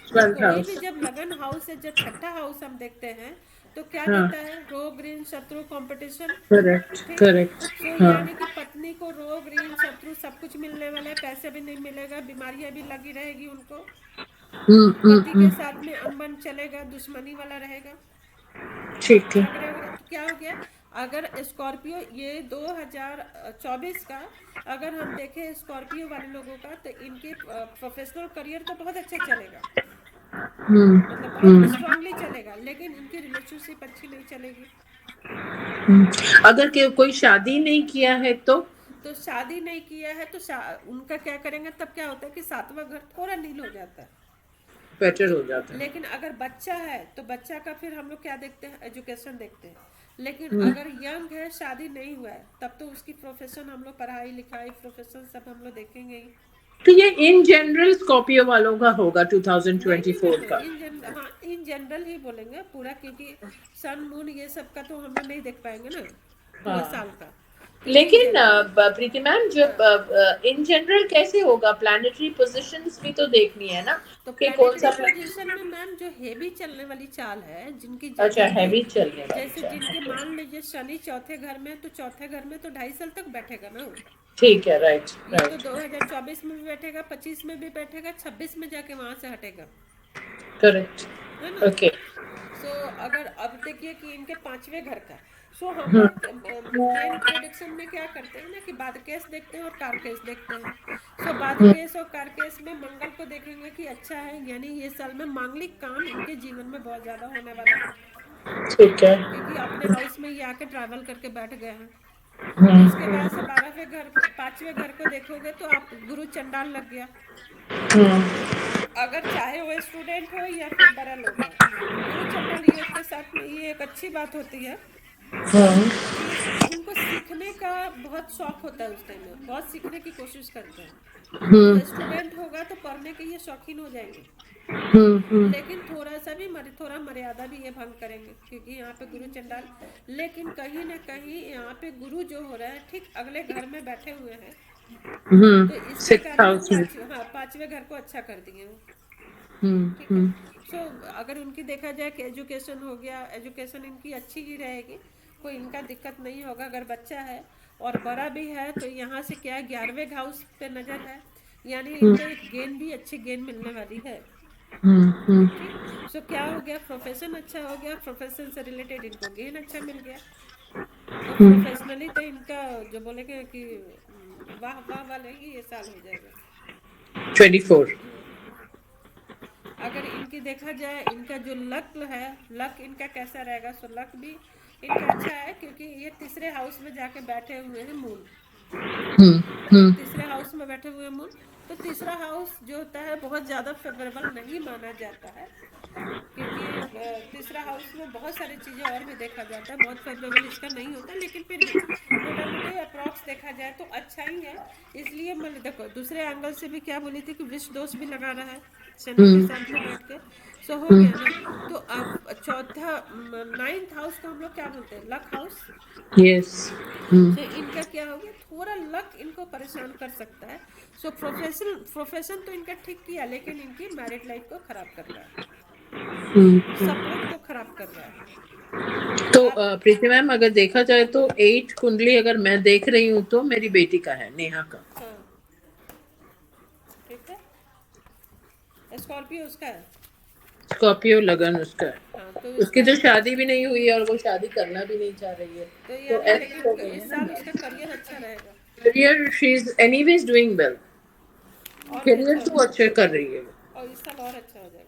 12th कोई भी हाउस। जब लगन हाउस से जब छठा हाउस हम देखते हैं तो क्या हाँ, देता है, रोग ऋण शत्रु कंपटीशन, करेक्ट ठीक। करेक्ट, सो हाँ। यानी कि पत्नी को रोग ऋण शत्रु सब कुछ मिलने वाला है, पैसे भी नहीं मिलेगा, बीमारियां भी लगी रहेगी उनको, पति के साथ में अनबन चलेगा, दुश्मनी वाला रहेगा, ठीक है। अगर अगर तो क्या हो गया, अगर स्कॉर्पियो ये 2024 का अगर हम देखें स्कॉर्पियो वाले लोगों का, तो इनके प्रोफेशनल करियर तो बहुत अच्छा चलेगा, हम्म मतलब बहुत हम्म स्ट्रांगली चलेगा, लेकिन इनकी रिलेशनशिप अच्छी नहीं चलेगी। अगर कोई शादी नहीं किया है तो शादी नहीं किया है तो उनका क्या करेंगे, तब क्या होता है कि सातवां घर थोड़ा नील हो जाता है। बेटर हो जाता है। लेकिन अगर बच्चा है तो बच्चा का फिर हम लोग क्या देखते हैं, एजुकेशन देखते हैं। लेकिन हम्म, अगर यंग है, शादी नहीं हुआ है, तब तो उसकी प्रोफेशन हम लोग, पढ़ाई लिखाई प्रोफेशन सब हम लोग देखेंगे ही। तो ये इन जनरल स्कॉर्पियो वालों का होगा नहीं नहीं 2024 नहीं, का। हाँ इन जनरल ही बोलेंगे पूरा, क्योंकि सन मून ये सब का तो हम लोग नहीं देख पाएंगे ना पूरा हाँ, साल का। तो इन लेकिन जनरल, प्रीति मैम जब हाँ, इन जनरल कैसे होगा, प्लानिटरी पोजीशंस भी तो देखनी है ना तो कि कौन प्लानिटरी सा पोजीशन में मैम जो हेवी चलने वाली चाल है, जिनकी अच्छा जिनकी हैवी चलने वाली जैसे चाल, जिनके ओके। मान लीजिए शनि चौथे घर में, तो चौथे घर में तो 2.5 साल तक बैठेगा ना। ठीक है, राइट ये तो राइट। 2024 में भी बैठेगा, 25 में भी बैठेगा, 26 में जाके वहां से हटेगा, करेक्ट। है ना। ओके। सो अगर अब देखिए कि इनके पांचवें घर का, सो हम लोग मेन प्रोडिक्शन में क्या करते हैं ना कि बाद केस देखते हैं और कार केस देखते हैं। सो बाद केस और कार केस में मंगल को देखेंगे कि अच्छा है, यानी ये साल में मांगलिक काम इनके जीवन में बहुत ज्यादा होने वाला है, ठीक है। क्योंकि अपने हाउस में ये आके ट्रैवल करके बैठ गए हैं। उसके बाद से हम्म 12वें घर, 5वें घर को देखोगे तो आप गुरु चंडाल लग गया। हम्म अगर चाहे वो स्टूडेंट हो या फिर बड़ा लोग हो, गुरु चंडाल योग के साथ में ये एक अच्छी बात होती है हम्म कि उनको सीखने का बहुत शौक होता है, उस टाइम में बहुत सीखने की कोशिश करते हैं। तो हम्म स्टूडेंट होगा तो पढ़ने के ये शौकीन हो जाएंगे, हम्म। लेकिन थोड़ा सा भी थोड़ा मर्यादा भी ये भंग करेंगे, क्योंकि यहाँ पे गुरु चंडाल। लेकिन कहीं ना कहीं यहाँ पे गुरु जो हो रहा है ठीक अगले घर में बैठे हुए हैं, तो इसके सिक्स कारण वो हाउस में। हाँ 5वें घर को अच्छा कर दिए वो। हम्म ठीक है। हम्म सो अगर उनकी देखा जाए कि एजुकेशन हो गया, एजुकेशन इनकी अच्छी ही रहेगी, कोई इनका दिक्कत नहीं होगा। अगर बच्चा है और बड़ा भी है तो यहाँ से क्या है, 11वें हाउस पे नज़र है, यानी इनको एक गेन भी, अच्छी गेन मिलने वाली है। हम्म। ठीक। सो क्या हो गया, प्रोफेशन अच्छा हो गया, प्रोफेशन से रिलेटेड इनको गेन अच्छा मिल गया। तो प्रोफेशनली तो इनका जो बोलेंगे कि वाह वाह वाले ही ये साल हो जाएगा। 24। अगर इनकी देखा जाए, इनका जो लक है, लक इनका कैसा रहेगा, सो लक भी इनका अच्छा है, क्योंकि ये तीसरे हाउस में जाके बैठे हुए हैं मून। हम्म। तीसरे हाउस में बैठे हुए मून, तो तीसरा हाउस जो होता है बहुत ज़्यादा फेवरेबल नहीं माना जाता है, क्योंकि तीसरा हाउस में बहुत सारी चीज़ें और भी देखा जाता है, बहुत फेवरेबल इसका नहीं होता, लेकिन फिर भी मोटा मोटी अप्रॉक्स देखा जाए तो अच्छा ही है। इसलिए मैं देखो दूसरे एंगल से भी क्या बोली थी कि विष दोष भी लगा रहा है शनि के साथ में बैठ के, सो हो गया ना। तो अब चौथा, 9th हाउस को हम लोग क्या बोलते हैं, लक हाउस। यस। सो इनका क्या हो गया, थोड़ा लक इनको परेशान कर सकता है। सो प्रोफेशन तो इनका ठीक किया, लेकिन इनकी मैरिड लाइफ को खराब कर रहा है, सपोर्ट को खराब कर रहा है। तो आप, प्रीति मैम अगर देखा जाए तो 8 कुंडली अगर मैं देख रही हूँ तो मेरी बेटी का है, नेहा का। हाँ ठीक है, स्कॉर्पियो उसका है। स्कॉर्पियो लगन उसका है। हाँ तो उसकी इसका, तो शादी भी नहीं हुई है और वो शादी करना भी नहीं चाह रही है। तो तो यानी ऐसे हो लेकिन गई इस है साल ना। उसका करियर अच्छा रहेगा, career she is anyways doing well. और भी करियर अच्छा हो तो अच्छे जाएगा, कर रही है वो। और इस साल और अच्छा हो जाएगा।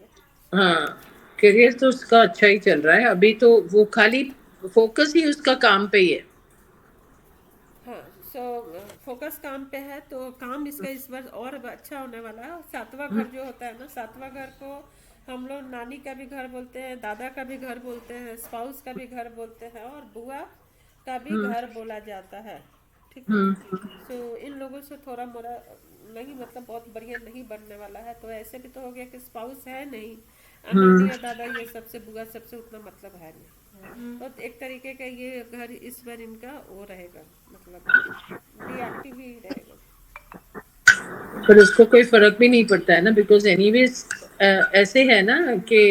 हाँ, करियर तो उसका अच्छा ही चल रहा है अभी, तो वो खाली फोकस ही उसका काम पे ही है। हाँ। सो फोकस काम पे है, तो काम इसका इस बार और अच्छा होने वाला है। और सातवां घर जो होता है ना, सातवां घर को हम लोग नानी का भी घर बोलते हैं, दादा का भी घर बोलते हैं, स्पाउस का भी घर बोलते हैं, और बुआ का भी घर बोला जाता है। ठीक है। सो इन लोगों से थोड़ा मोड़ा नहीं, मतलब बहुत बढ़िया नहीं बनने वाला है। तो ऐसे भी तो हो गया कि स्पाउस है नहीं, और नानी और दादा ये सबसे, बुआ सबसे उतना मतलब है नहीं, तो एक तरीके का ये घर इस बार इनका वो रहेगा, मतलब डीएक्टिव ही रहेगा। पर उसको कोई फर्क भी नहीं पड़ता है ना, बिकॉज एनीवेज ऐसे है ना कि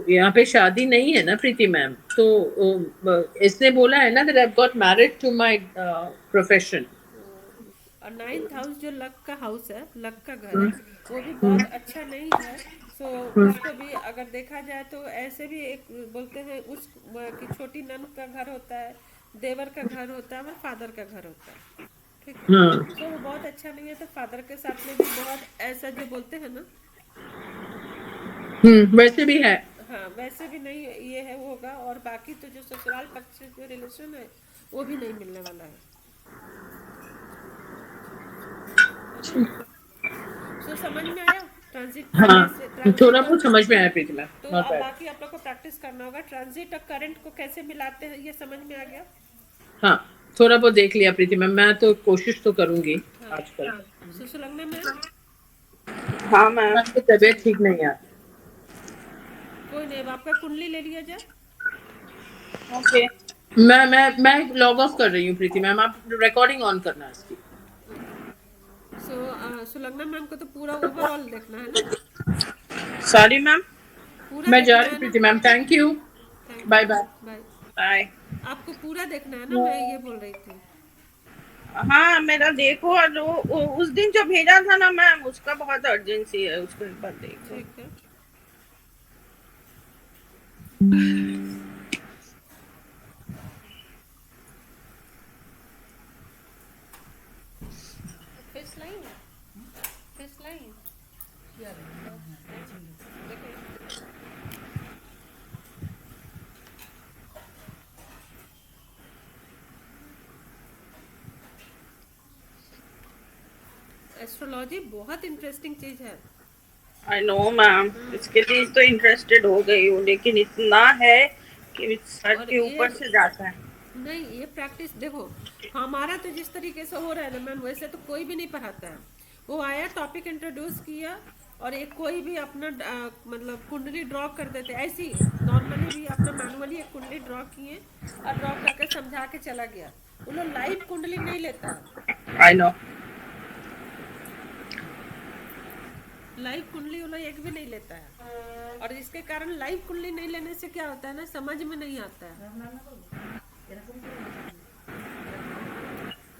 यहाँ पे शादी नहीं है ना प्रीति मैम, तो इसने बोला है ना that I got married to my profession. और 9th हाउस जो लक का हाउस है, लक का घर है, वो भी बहुत अच्छा नहीं है। सो उसको भी अगर देखा जाए तो ऐसे भी एक बोलते हैं उस की छोटी नन का घर होता है, देवर का घर होता है और फादर का घर होता है, ठीक है। सो वो बहुत अच्छा नहीं है, तो फादर के साथ में भी बहुत ऐसा जो बोलते हैं ना, वैसे भी है। हाँ वैसे भी नहीं ये है वो होगा। और बाकी तो जो ससुराल पक्ष से जो रिलेशन है वो भी नहीं मिलने वाला है ना। सो समझ में आया ट्रांजिट का कैसे, हाँ, थोड़ा ट्रांजिट और बहुत समझ में आया प्रीति मैम, तो नॉट अब बैड। बाकी आप लोग को प्रैक्टिस करना होगा। ट्रांजिट और करंट को कैसे मिलाते हैं ये समझ में आ गया। हाँ, थोड़ा बहुत देख लिया प्रीति मैम, मैं तो कोशिश तो करूंगी हाँ आजकल। सुलग्ना मैम, हाँ मैम। मैम की तबीयत ठीक नहीं है। कोई नहीं, अब आपका कुंडली ले लिया जाए। ओके। मैं लॉग ऑफ कर रही हूँ प्रीति मैम, आप रिकॉर्डिंग ऑन करना इसकी। सुलग्ना मैम को तो पूरा ओवरऑल देखना है ना, सॉरी मैम। पूरा मैं जा देखना रही है हूँ ना। Preeti ma'am, thank you, thank bye you, bye. Bye. Bye. आपको पूरा देखना है ना, मैं ये बोल रही थी। हाँ मेरा देखो, और उस दिन जो भेजा था ना मैम, उसका बहुत अर्जेंसी है, उसको एक बार देखो। ठीक है, फिश लाइन, फिश लाइन देखिए। एस्ट्रोलॉजी बहुत इंटरेस्टिंग चीज है। आई नो मैम, इसके लिए तो इंटरेस्टेड हो गई हूँ, लेकिन इतना है कि सर और के ये ऊपर से जाता है। नहीं, ये प्रैक्टिस देखो, हमारा तो जिस तरीके से हो रहा है ना मैम, वैसे तो कोई भी नहीं पढ़ाता है। वो आया, टॉपिक इंट्रोड्यूस किया, और एक कोई भी अपना मतलब कुंडली ड्रॉ कर देते, ऐसे ही नॉर्मली भी अपना मैनुअली एक कुंडली ड्रॉ किए और ड्रॉ करके समझा के चला गया। वो लोग लाइव कुंडली नहीं लेता है, आई नो। लाइव कुंडली वो लोग एक भी नहीं लेता है। और इसके कारण लाइव कुंडली नहीं लेने से क्या होता है ना, समझ में नहीं आता है।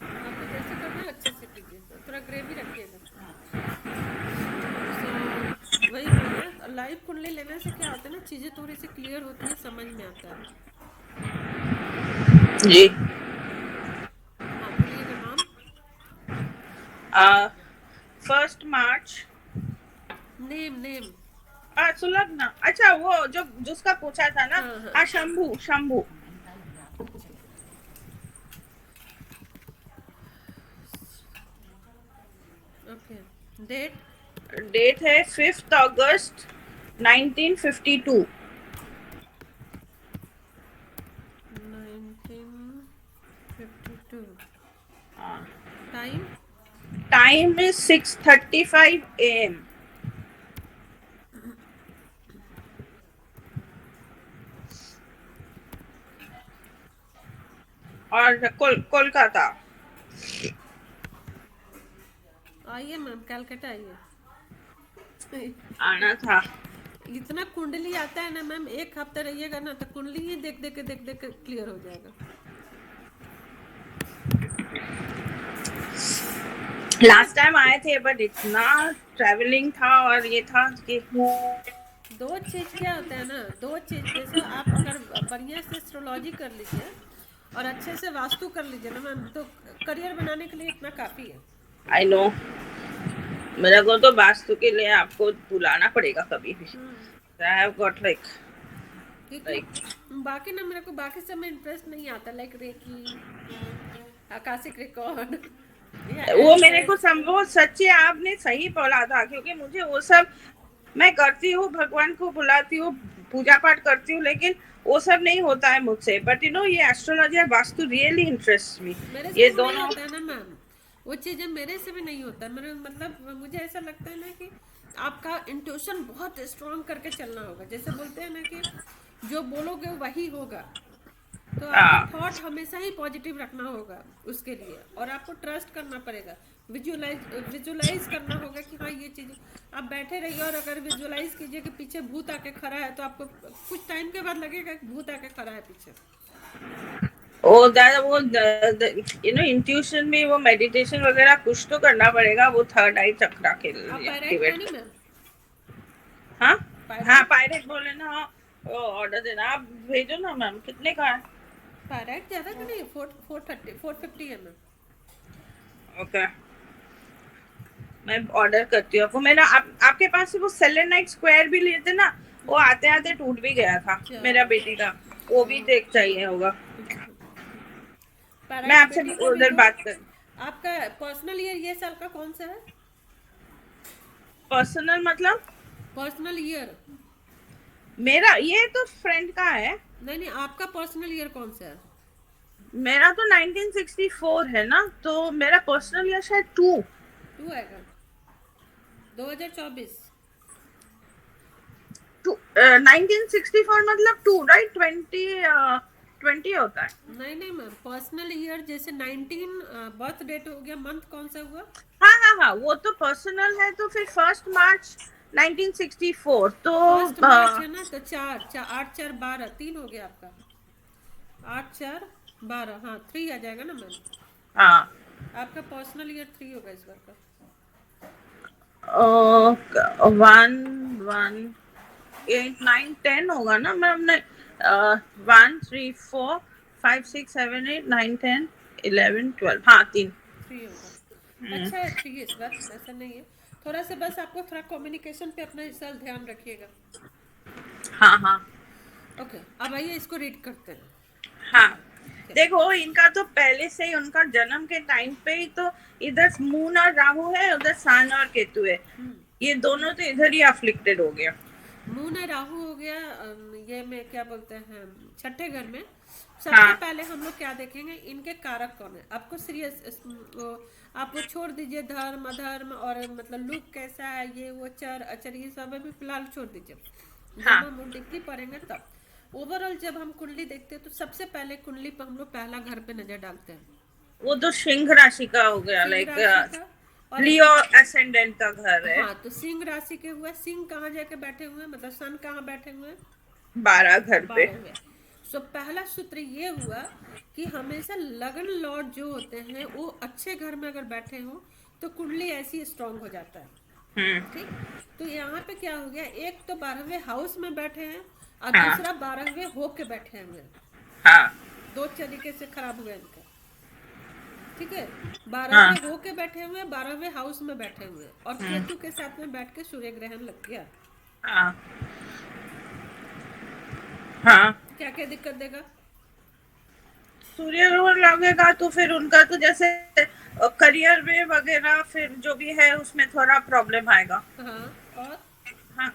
आपको जैसे करना है अच्छे से कीजिए, थोड़ा ग्रेवी रखिएगा। सो वही बोल रहे हैं, लाइव कुंडली लेने से क्या होता है ना, चीज़ें थोड़ी सी क्लियर होती है, समझ में आता है। जी। हाँ बोलिएगा नाम। 1 मार्च। Name name. सुलग्ना, अच्छा वो जो जिसका पूछा था ना। हाँ हाँ, हाँ, Shambhu Shambhu. Okay. Date. Date है 5 अगस्त 1952। 1952। टाइम। Time is 6:35 AM। और कोलकाता। आइए मैम, कैलकाटा आइए। आना था। इतना कुंडली आता है ना मैम, एक हफ्ता रहिएगा ना तो कुंडली ही देख देख के क्लियर हो जाएगा। लास्ट टाइम आए थे, बट इतना ट्रैवलिंग था और ये था कि दो चीज क्या होता है ना, दो चीज, जैसे आप अगर बढ़िया से एस्ट्रोलॉजी कर लीजिए और अच्छे से वास्तु कर लीजिए ना मैम, तो करियर बनाने के लिए इतना काफी है। आई नो, मेरे को तो वास्तु के लिए आपको बुलाना पड़ेगा कभी भी। आई हैव गॉट क्योंकि बाकी ना मेरे को बाकी सब में इंटरेस्ट नहीं आता, लाइक रेकी, आकाशिक रिकॉर्ड या वो मेरे को एस्ट्रो। वो सच्चे आपने सही बोला था, क्योंकि मुझे वो सब मैं करती हूँ, भगवान को बुलाती हूँ, पूजा पाठ करती हूँ, लेकिन वो सब नहीं होता है मुझसे। बट ये एस्ट्रोलॉजी और वास्तु रियली इंटरेस्ट मी। मेरे से ये भी नहीं दोनों। होता है ना मैम, वो चीज़ें मेरे से भी नहीं होता। मेरे मतलब मुझे ऐसा लगता है ना कि आपका इंट्यूशन बहुत स्ट्रांग करके चलना होगा। जैसे बोलते हैं ना कि जो बोलोगे वही होगा, तो आपका थॉट हमेशा ही पॉजिटिव रखना होगा उसके लिए, और आपको ट्रस्ट करना पड़ेगा। विजुलाइज करना होगा कि हाँ ये चीज़, आप बैठे रहिए और अगर विजुलाइज कीजिए कि पीछे भूत आके खड़ा है, तो आपको कुछ टाइम के बाद लगेगा कि भूत आके खड़ा है पीछे। वो इंट्यूशन में वो मेडिटेशन वगैरह कुछ तो करना पड़ेगा, वो थर्ड आई चक्रा के आप लिए पायराइट एक्टिवेट खानी कर। मैम? हाँ हाँ, पायराइट पायरेट बोले ना, हाँ वो ऑर्डर देना, आप भेजो ना मैम, कितने का है? पायराइट ज़्यादा का नहीं है, 450 है मैम। ओके, मैं ऑर्डर करती हूँ। वो मेरा आपके पास से वो सेलेनाइट स्क्वायर भी लिए थे ना, वो आते आते टूट भी गया था अच्छा। मेरा बेटी का, वो भी देख चाहिए होगा। मैं पायराइट आपसे बेटी का भी उधर दो। बात कर। आपका पर्सनल ईयर ये साल का कौन सा है? पर्सनल मतलब? Personal year? मेरा ये तो फ्रेंड का है। नहीं नहीं, आपका पर्सनल ईयर कौन सा है? मेरा तो 1964 है ना, तो मेरा पर्सनल या शायद 2 आएगा, 2024। 1964 मतलब 2 राइट, 20 होता है। नहीं नहीं मैम, पर्सनल ईयर जैसे 19 बर्थ डेट हो गया, मंथ कौन सा हुआ? हाँ हाँ हाँ, वो तो पर्सनल है, तो फिर 1 मार्च 1964 तो 1 मार्च है ना, तो 8 4 12 3 हो गया आपका। 8 4 12, हाँ 3 आ जाएगा ना मैम। हाँ, आपका पर्सनल ईयर 3 होगा इस बार का। 1 1 8 9 10 होगा ना मैम ने। 1 3 4 5 6 7 8 9 10 11 12, हाँ 3। 3 होगा, अच्छा है 3 इस बार, ऐसा नहीं है। थोड़ा सा बस आपको थोड़ा कम्युनिकेशन पे अपना इस साल ध्यान रखिएगा। हाँ हाँ ओके, अब आइए इसको रीड करते हैं। हाँ, देखो इनका तो पहले से ही उनका जन्म के टाइम पे ही तो इधर मून और राहु है, उधर सन और केतु है, ये दोनों तो इधर ही अफ्लिक्टेड हो गया। मून है, राहु हो गया, ये में क्या बोलते हैं, छठे घर में। सबसे हाँ पहले हम लोग क्या देखेंगे, इनके कारक कौन है। आपको सीरियस आप वो छोड़ दीजिए, धर्म अधर्म और मतलब लुक कैसा है, ये वो चर अचर, ये सब अभी फिलहाल छोड़ दीजिए। जब हाँ हम डीपली पढ़ेंगे तब ओवरऑल जब हम कुंडली देखते हैं तो सबसे पहले कुंडली पर हम लोग पहला घर पे नजर डालते हैं। वो तो सिंह राशि का हो गया, सिंह लाइक राशि का, और लियो एसेंडेंट का घर है। हाँ, तो सिंह राशि के हुए, सिंह कहाँ जाके बैठे हुए हैं, मतलब सन कहाँ बैठे हुए हैं, 12 घर पे। 12 हुए। सो पहला सूत्र ये हुआ कि हमेशा लगन लॉर्ड जो होते हैं वो अच्छे घर में अगर बैठे हो तो कुंडली ऐसी स्ट्रांग हो जाता है। ठीक, तो यहाँ पे क्या हो गया, एक तो 12वें हाउस में बैठे हैं और हाँ दूसरा 12वें होके बैठे हुए हैं। हाँ दो तरीके से खराब हुआ इनका। ठीक है, हाँ 12वें होके बैठे हुए, 12वें हाउस में बैठे हुए और केतु के साथ में बैठ के सूर्य ग्रहण लग गया। हाँ हाँ, क्या क्या दिक्कत देगा? सूर्य ग्रहण लगेगा तो फिर उनका तो जैसे करियर में वगैरह फिर जो भी है उसमें थोड़ा प्रॉब्लम आएगा। हाँ, और हाँ,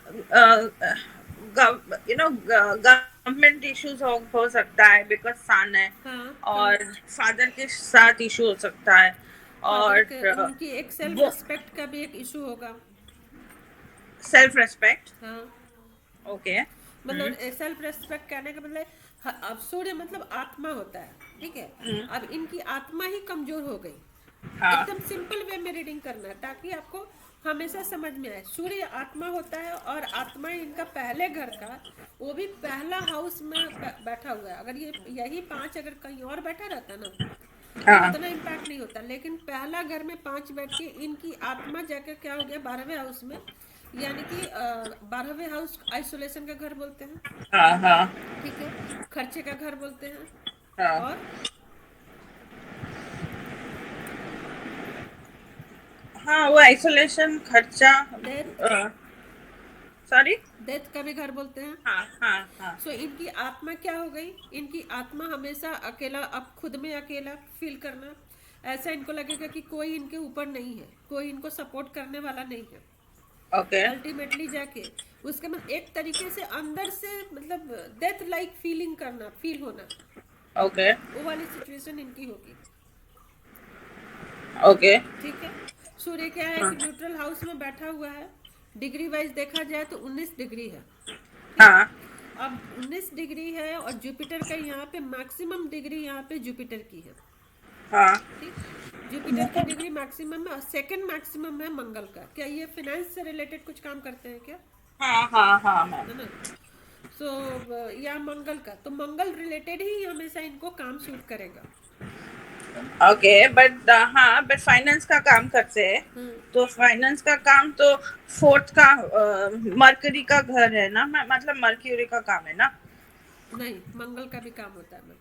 गवर्नमेंट इश्यूज हो सकता है, बिकॉज सन है। हाँ हाँ, और फादर के साथ इशू हो सकता है। फादर और के उनकी एक सेल्फ वो रिस्पेक्ट का भी एक इशू होगा। Self respect. हाँ, ओके। मतलब सेल्फ रेस्पेक्ट कहने का मतलब अब सूर्य मतलब आत्मा होता है, ठीक है। अब इनकी आत्मा ही कमजोर हो गई। हाँ एकदम सिंपल वे में रीडिंग करना है ताकि आपको हमेशा समझ में आए। सूर्य आत्मा होता है और आत्मा इनका पहले घर का, वो भी पहला हाउस में बैठा हुआ है। अगर ये यही 5 अगर कहीं और बैठा रहता ना तो हाँ इतना इम्पैक्ट नहीं होता, लेकिन पहला घर में 5 बैठ के इनकी आत्मा जाकर क्या हो गया 12वें हाउस में, यानी कि 12वें हाउस आइसोलेशन का घर बोलते हैं। हाँ हाँ ठीक है, खर्चे का घर बोलते हैं। हाँ और हाँ, वो आइसोलेशन, खर्चा, डेथ, सॉरी, डेथ का भी घर बोलते हैं। हाँ हाँ हाँ सो इनकी आत्मा क्या हो गई, इनकी आत्मा हमेशा अकेला, अब खुद में अकेला फील करना। ऐसा इनको लगेगा कि कोई इनके ऊपर नहीं है, कोई इनको सपोर्ट करने वाला नहीं है। ओके अल्टीमेटली जाके उसके बाद एक तरीके से अंदर से मतलब डेथ लाइक फीलिंग करना, फील होना, ओके वो वाली सिचुएशन इनकी होगी। ओके। ठीक है, सूर्य क्या है कि न्यूट्रल हाउस में बैठा हुआ है। डिग्री वाइज देखा जाए तो 19 डिग्री है। हाँ अब 19 डिग्री है और जुपिटर का यहाँ पे मैक्सिमम डिग्री यहाँ पे जुपिटर की है। हाँ ठीक, जुपिटर की डिग्री मैक्सिमम है और सेकंड मैक्सिमम है मंगल का। क्या ये फाइनेंस से रिलेटेड कुछ काम करते हैं क्या? हाँ हाँ हाँ मैम। है ना। या मंगल का, तो मंगल रिलेटेड ही हमेशा इनको काम सूट करेगा। ओके, बट हाँ, बट फाइनेंस का काम करते हैं, तो फाइनेंस का काम तो फोर्थ का मरकरी का घर है ना, मतलब मर्क्यूरी का काम है ना। नहीं, मंगल का भी काम होता है मैम।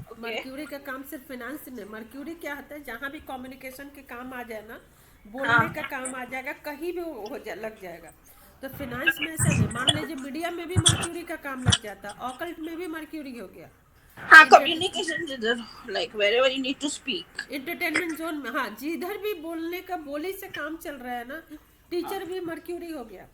ओके। मर्क्यूरी का काम सिर्फ फाइनेंस में, मर्क्यूरी क्या होता है, जहाँ भी कम्युनिकेशन के काम आ जाए ना, बोलने का हाँ काम आ जाएगा, कहीं भी वो लग जाएगा। तो फाइनेंस में ऐसा नहीं, मान लीजिए मीडिया में भी मर्क्यूरी का काम लग जाता, ऑकल्ट में भी मर्क्यूरी हो गया, हाँ, कम्युनिकेशन इधर, like wherever you need to speak. Entertainment zone में, हाँ जिधर भी बोलने का, बोली से काम चल रहा है ना, टीचर भी मर्क्यूरी हो गया।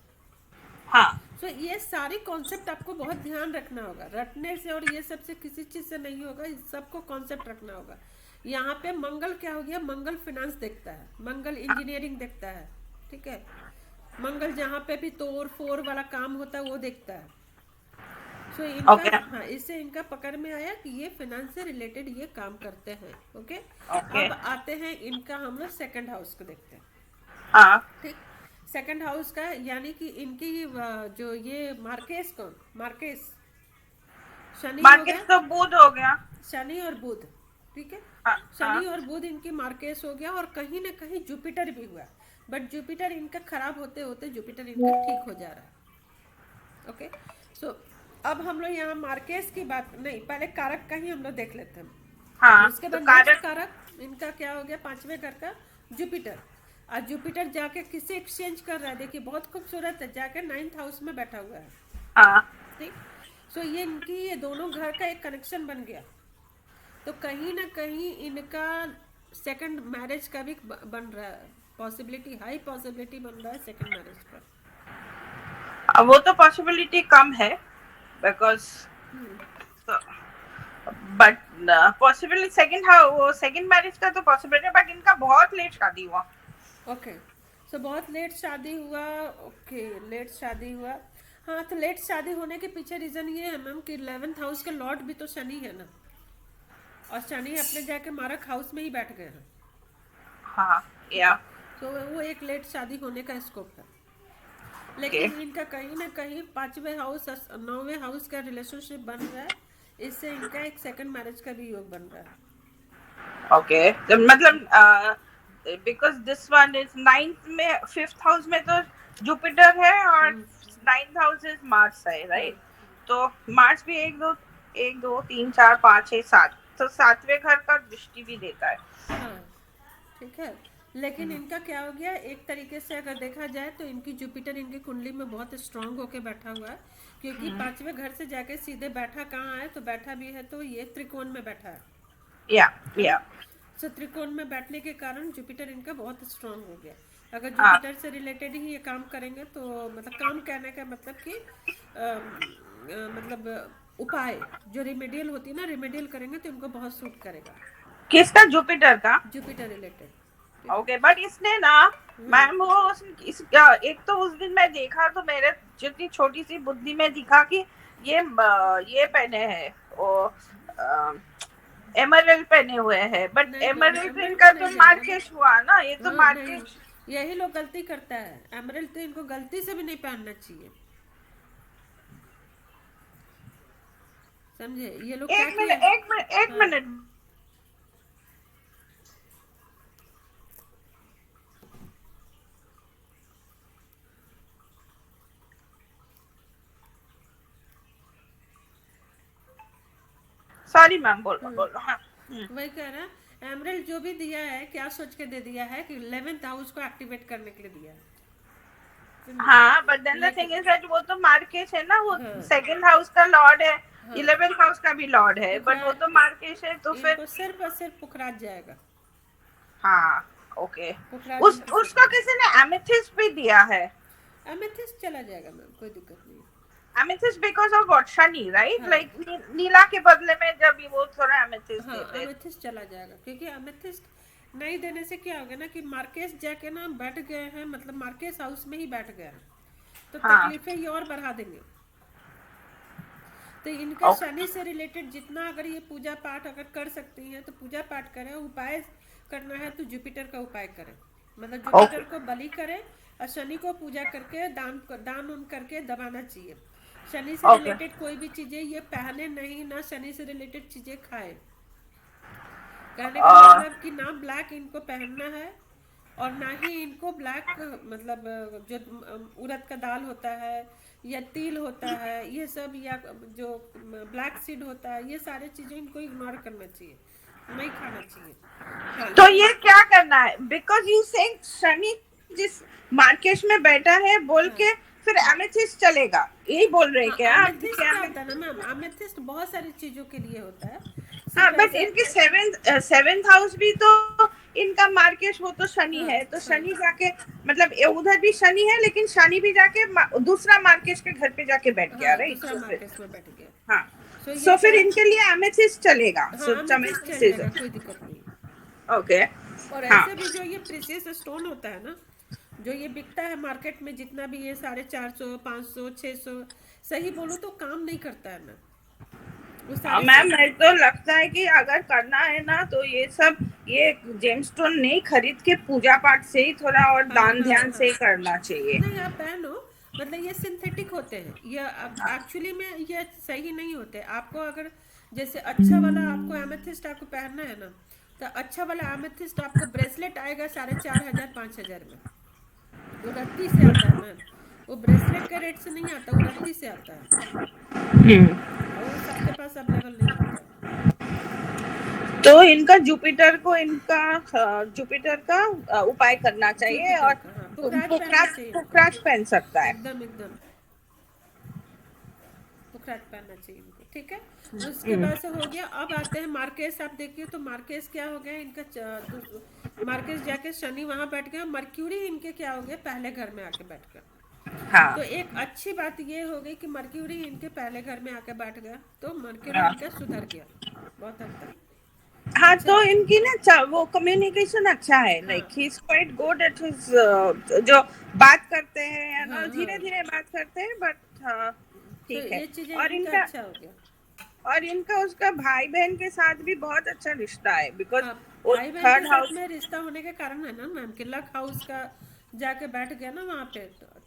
हाँ सो ये सारी कॉन्सेप्ट आपको बहुत ध्यान रखना होगा, रटने से और ये सब से किसी चीज़ से नहीं होगा, इस सबको कॉन्सेप्ट रखना होगा। यहाँ पे मंगल क्या हो गया, मंगल फिनेंस देखता है, मंगल इंजीनियरिंग देखता है, ठीक है। मंगल जहाँ पे भी तोड़ फोड़ वाला काम होता है वो देखता है। सो इनका, ओके हाँ इससे इनका पकड़ में आया कि ये फाइनेंस से रिलेटेड ये काम करते हैं। Okay, okay. अब आते हैं इनका, हम लोग सेकंड हाउस को देखते हैं। हाँ, ठीक, सेकंड हाउस का यानी कि इनकी जो ये मार्केस, कौन मार्केस, शनि हो मार्केट गया, तो बुध हो गया। शनि और बुध, ठीक है। हाँ हाँ। शनि और बुध इनकी मार्केस हो गया, और कहीं ना कहीं जुपिटर भी हुआ, बट जुपिटर इनका खराब होते होते जुपिटर इनका ठीक हो जा रहा है। ओके, सो अब हम लोग यहाँ मार्केस की बात नहीं, पहले कारक का ही हम लोग देख लेते हैं। हाँ उसके तो बाद नेक्स्ट कारक। कारक इनका क्या हो गया, पांचवें घर का जुपिटर। आज जुपिटर जाके किससे एक्सचेंज कर रहा है, देखिए बहुत खूबसूरत है, जाके 9th हाउस में बैठा हुआ है। हाँ ठीक, सो ये इनकी ये दोनों घर का एक कनेक्शन बन गया, तो कहीं ना कहीं इनका सेकंड मैरिज का भी बन रहा है, पॉसिबिलिटी, हाई पॉसिबिलिटी बन रहा है सेकंड मैरिज का। अब वो तो पॉसिबिलिटी कम है, बिकॉज बट पॉसिबिलिटी सेकंड, हाँ वो सेकंड मैरिज का तो पॉसिबिलिटी, बट इनका बहुत लेट शादी हुआ। ओके, सो बहुत लेट शादी हुआ। ओके, लेट शादी हुआ, हाँ तो लेट शादी होने के पीछे रीजन ये है मैम कि 11th हाउस के लॉर्ड भी तो शनि है ना, और शनि अपने जाके मारक हाउस में ही बैठ गए हैं। हाँ या तो वो एक लेट शादी होने का स्कोप है, ओके लेकिन इनका कहीं ना कहीं 5वें हाउस 9वें हाउस का रिलेशनशिप बन रहा है, इससे इनका एक सेकंड मैरिज का भी योग बन रहा है। ओके, मतलब because this one is 9th में, 5th हाउस में तो जुपिटर है, और 9th हाउस इज मार्स है, राइट। तो मार्स भी 1 2 3 4 5 6 7, तो 7वें घर का दृष्टि भी देता है। हाँ, ठीक है, लेकिन इनका क्या हो गया, एक तरीके से अगर देखा जाए तो इनकी जुपिटर इनकी कुंडली में बहुत स्ट्रांग होके बैठा हुआ है, क्योंकि 5वें घर से जाके सीधे बैठा कहाँ है, तो बैठा भी है तो ये त्रिकोण में बैठा है। या सो त्रिकोण में बैठने के कारण जुपिटर इनका बहुत स्ट्रांग हो गया। अगर हाँ जुपिटर से रिलेटेड ही ये काम करेंगे तो मतलब काम कहने का मतलब कि मतलब उपाय जो रिमेडियल होती है ना, रिमेडियल करेंगे तो इनको बहुत सूट करेगा, किसका, जुपिटर का। Jupiter related. ओके, बट इसने ना मैम वो एक तो उस दिन मैं देखा तो मेरे जितनी छोटी सी बुद्धि में दिखा कि ये पहने हैं वो एमरल्ड पहने हुए हैं, बट नहीं मैम, एमरल्ड एमरल्ड इनका तो तो नहीं जाएगा ना। मार्केश हुआ ना, ये तो हाँ नहीं, मार्केश। यही लोग गलती करता है, एमरल्ड तो इनको गलती से भी नहीं पहनना चाहिए, समझे। ये लोग क्या एक किए, मिनट एक मिनट एक हाँ, मिनट सॉरी मैम, बोलो बोलो। हाँ वही कह रहा है, एमरल्ड जो भी दिया है क्या सोच के दे दिया है कि 11th हाउस को एक्टिवेट करने के लिए दिया है। हाँ, बट देन द लेकिन थिंग इज दैट वो तो मार्केश है ना, वो हाँ, सेकंड हाउस का लॉर्ड है, हाँ, 11th हाउस का भी लॉर्ड है, बट वो तो मार्केश है, तो फिर इनको सिर्फ और सिर्फ पुखराज जाएगा, हाँ ओके। पुखराज इनको उसको किसी ने एमेथिस्ट भी दिया है। एमेथिस्ट चला जाएगा मैम, कोई दिक्कत नहीं। Amethyst because of what, Shani, right, हाँ, लाइक नीला के बदले में जब वो थोड़ा एमेथिस्ट हाँ देते हैं। एमेथिस्ट चला जाएगा, क्योंकि एमेथिस्ट नहीं देने से क्या होगा ना कि मार्केस जाके ना बैठ गए हैं, मतलब मार्केस हाउस में ही बैठ गए हैं, तो हाँ तकलीफें ये और बढ़ा देंगे। तो इनका ओके शनि से रिलेटेड जितना अगर ये पूजा पाठ अगर कर सकती हैं तो पूजा पाठ करें, उपाय करना है तो जुपिटर का उपाय करें, मतलब जुपिटर को बलि करें और शनि को पूजा करके दान उन करके दबाना चाहिए। शनि से ओके। रिलेटेड कोई भी चीजें ये पहने नहीं, ना शनि से रिलेटेड चीजें खाए। कहने का मतलब कि ना ब्लैक इनको पहनना है, और ना ही इनको ब्लैक मतलब जो उड़द का दाल होता है या तिल होता है ये सब, या जो ब्लैक सीड होता है, ये सारे चीजें इनको इग्नोर करना चाहिए, नहीं खाना चाहिए। हाँ तो लेकिन ये क्या करना है? बिकॉज यू सेइंग शनि जिस मार्केट में बैठा है बोल हाँ के फिर एमेथिस्ट चलेगा, यही बोल रहे हैं हाँ, क्या आप? एमेथिस्ट क्या क्या होता है ना मैम, एमेथिस्ट बहुत सारी चीजों के लिए होता है, हाँ, सिर्फ बट ऐसे। इनके सेवेंथ हाउस भी तो इनका मार्केट, वो तो शनि हाँ है, तो हाँ शनि जाके मतलब उधर भी शनि है, लेकिन शनि भी जाके दूसरा मार्केट के घर पे जाके बैठ गया, हाँ, राइट? दूसरा तो फिर मार्केट में बैठ गया। हाँ, सो ये सो फिर क्या, इनके लिए एमेथिस्ट चलेगा। हाँ सो अमेथिस्ट चल एमेथिस्ट, जाएगा, कोई दिक्कत नहीं। ओके। और हाँ ऐसे भी जो ये प्रीसियस स्टोन होता है ना, जो ये बिकता है मार्केट में, जितना भी ये 450, 500, 600, सही बोलूँ तो काम नहीं करता है मैम, वो सारे मैम, मेरे तो लगता है कि अगर करना है ना तो ये सब, ये जेमस्टोन नहीं खरीद के पूजा पाठ से ही थोड़ा और हाँ दान हाँ ध्यान हाँ, से ही करना चाहिए। नहीं आप पहनो, मतलब ये सिंथेटिक होते हैं, ये एक्चुअली में ये सही नहीं होते। आपको अगर जैसे अच्छा वाला आपको एमेथिस्ट आपको पहनना है ना, तो अच्छा वाला एमेथिस्ट आपको ब्रेसलेट आएगा 4,500 5,000 में, वो रत्ती से आता है मैम, वो ब्रेसलेट के रेट से नहीं आता, वो रत्ती से आता है, और वो सबके पास अवेलेबल नहीं होता है। तो इनका जुपिटर को, इनका जुपिटर का उपाय करना चाहिए, जुपिटर और का, हाँ पुखराज पहनना पुखराज चाहिए इनको, पुखराज पहन सकता है। एकदम एकदम पुखराज पहनना चाहिए इनको, ठीक है। उसके बाद से हो गया, अब आते हैं मार्केस। आप देखिए तो मार्केस क्या हो गया इनका, मार्केस जाके शनि वहां बैठ गया, मर्क्यूरी इनके क्या हो गया, पहले घर में आके बैठ गया। तो हाँ एक अच्छी बात ये हो गई कि मर्क्यूरी इनके पहले घर में आके बैठ गया, तो मर्क्यूरी हाँ इनका सुधर गया बहुत हद तक। हाँ, अच्छा, तो इनकी ना वो कम्युनिकेशन अच्छा है, हाँ like he is quite good at his, जो बात करते हैं हाँ ना, हाँ, धीरे धीरे बात करते हैं, बट हाँ तो ठीक है। ये चीजें और इनका इनका अच्छा हो गया। उसका भाई बहन के साथ भी बहुत अच्छा रिश्ता है, बिकॉज हाँ, वो भाई बहन के थर्ड साथ हाउस। में रिश्ता होने के कारण है ना मैम, कि लक हाउस का जाके बैठ गया ना वहाँ पे,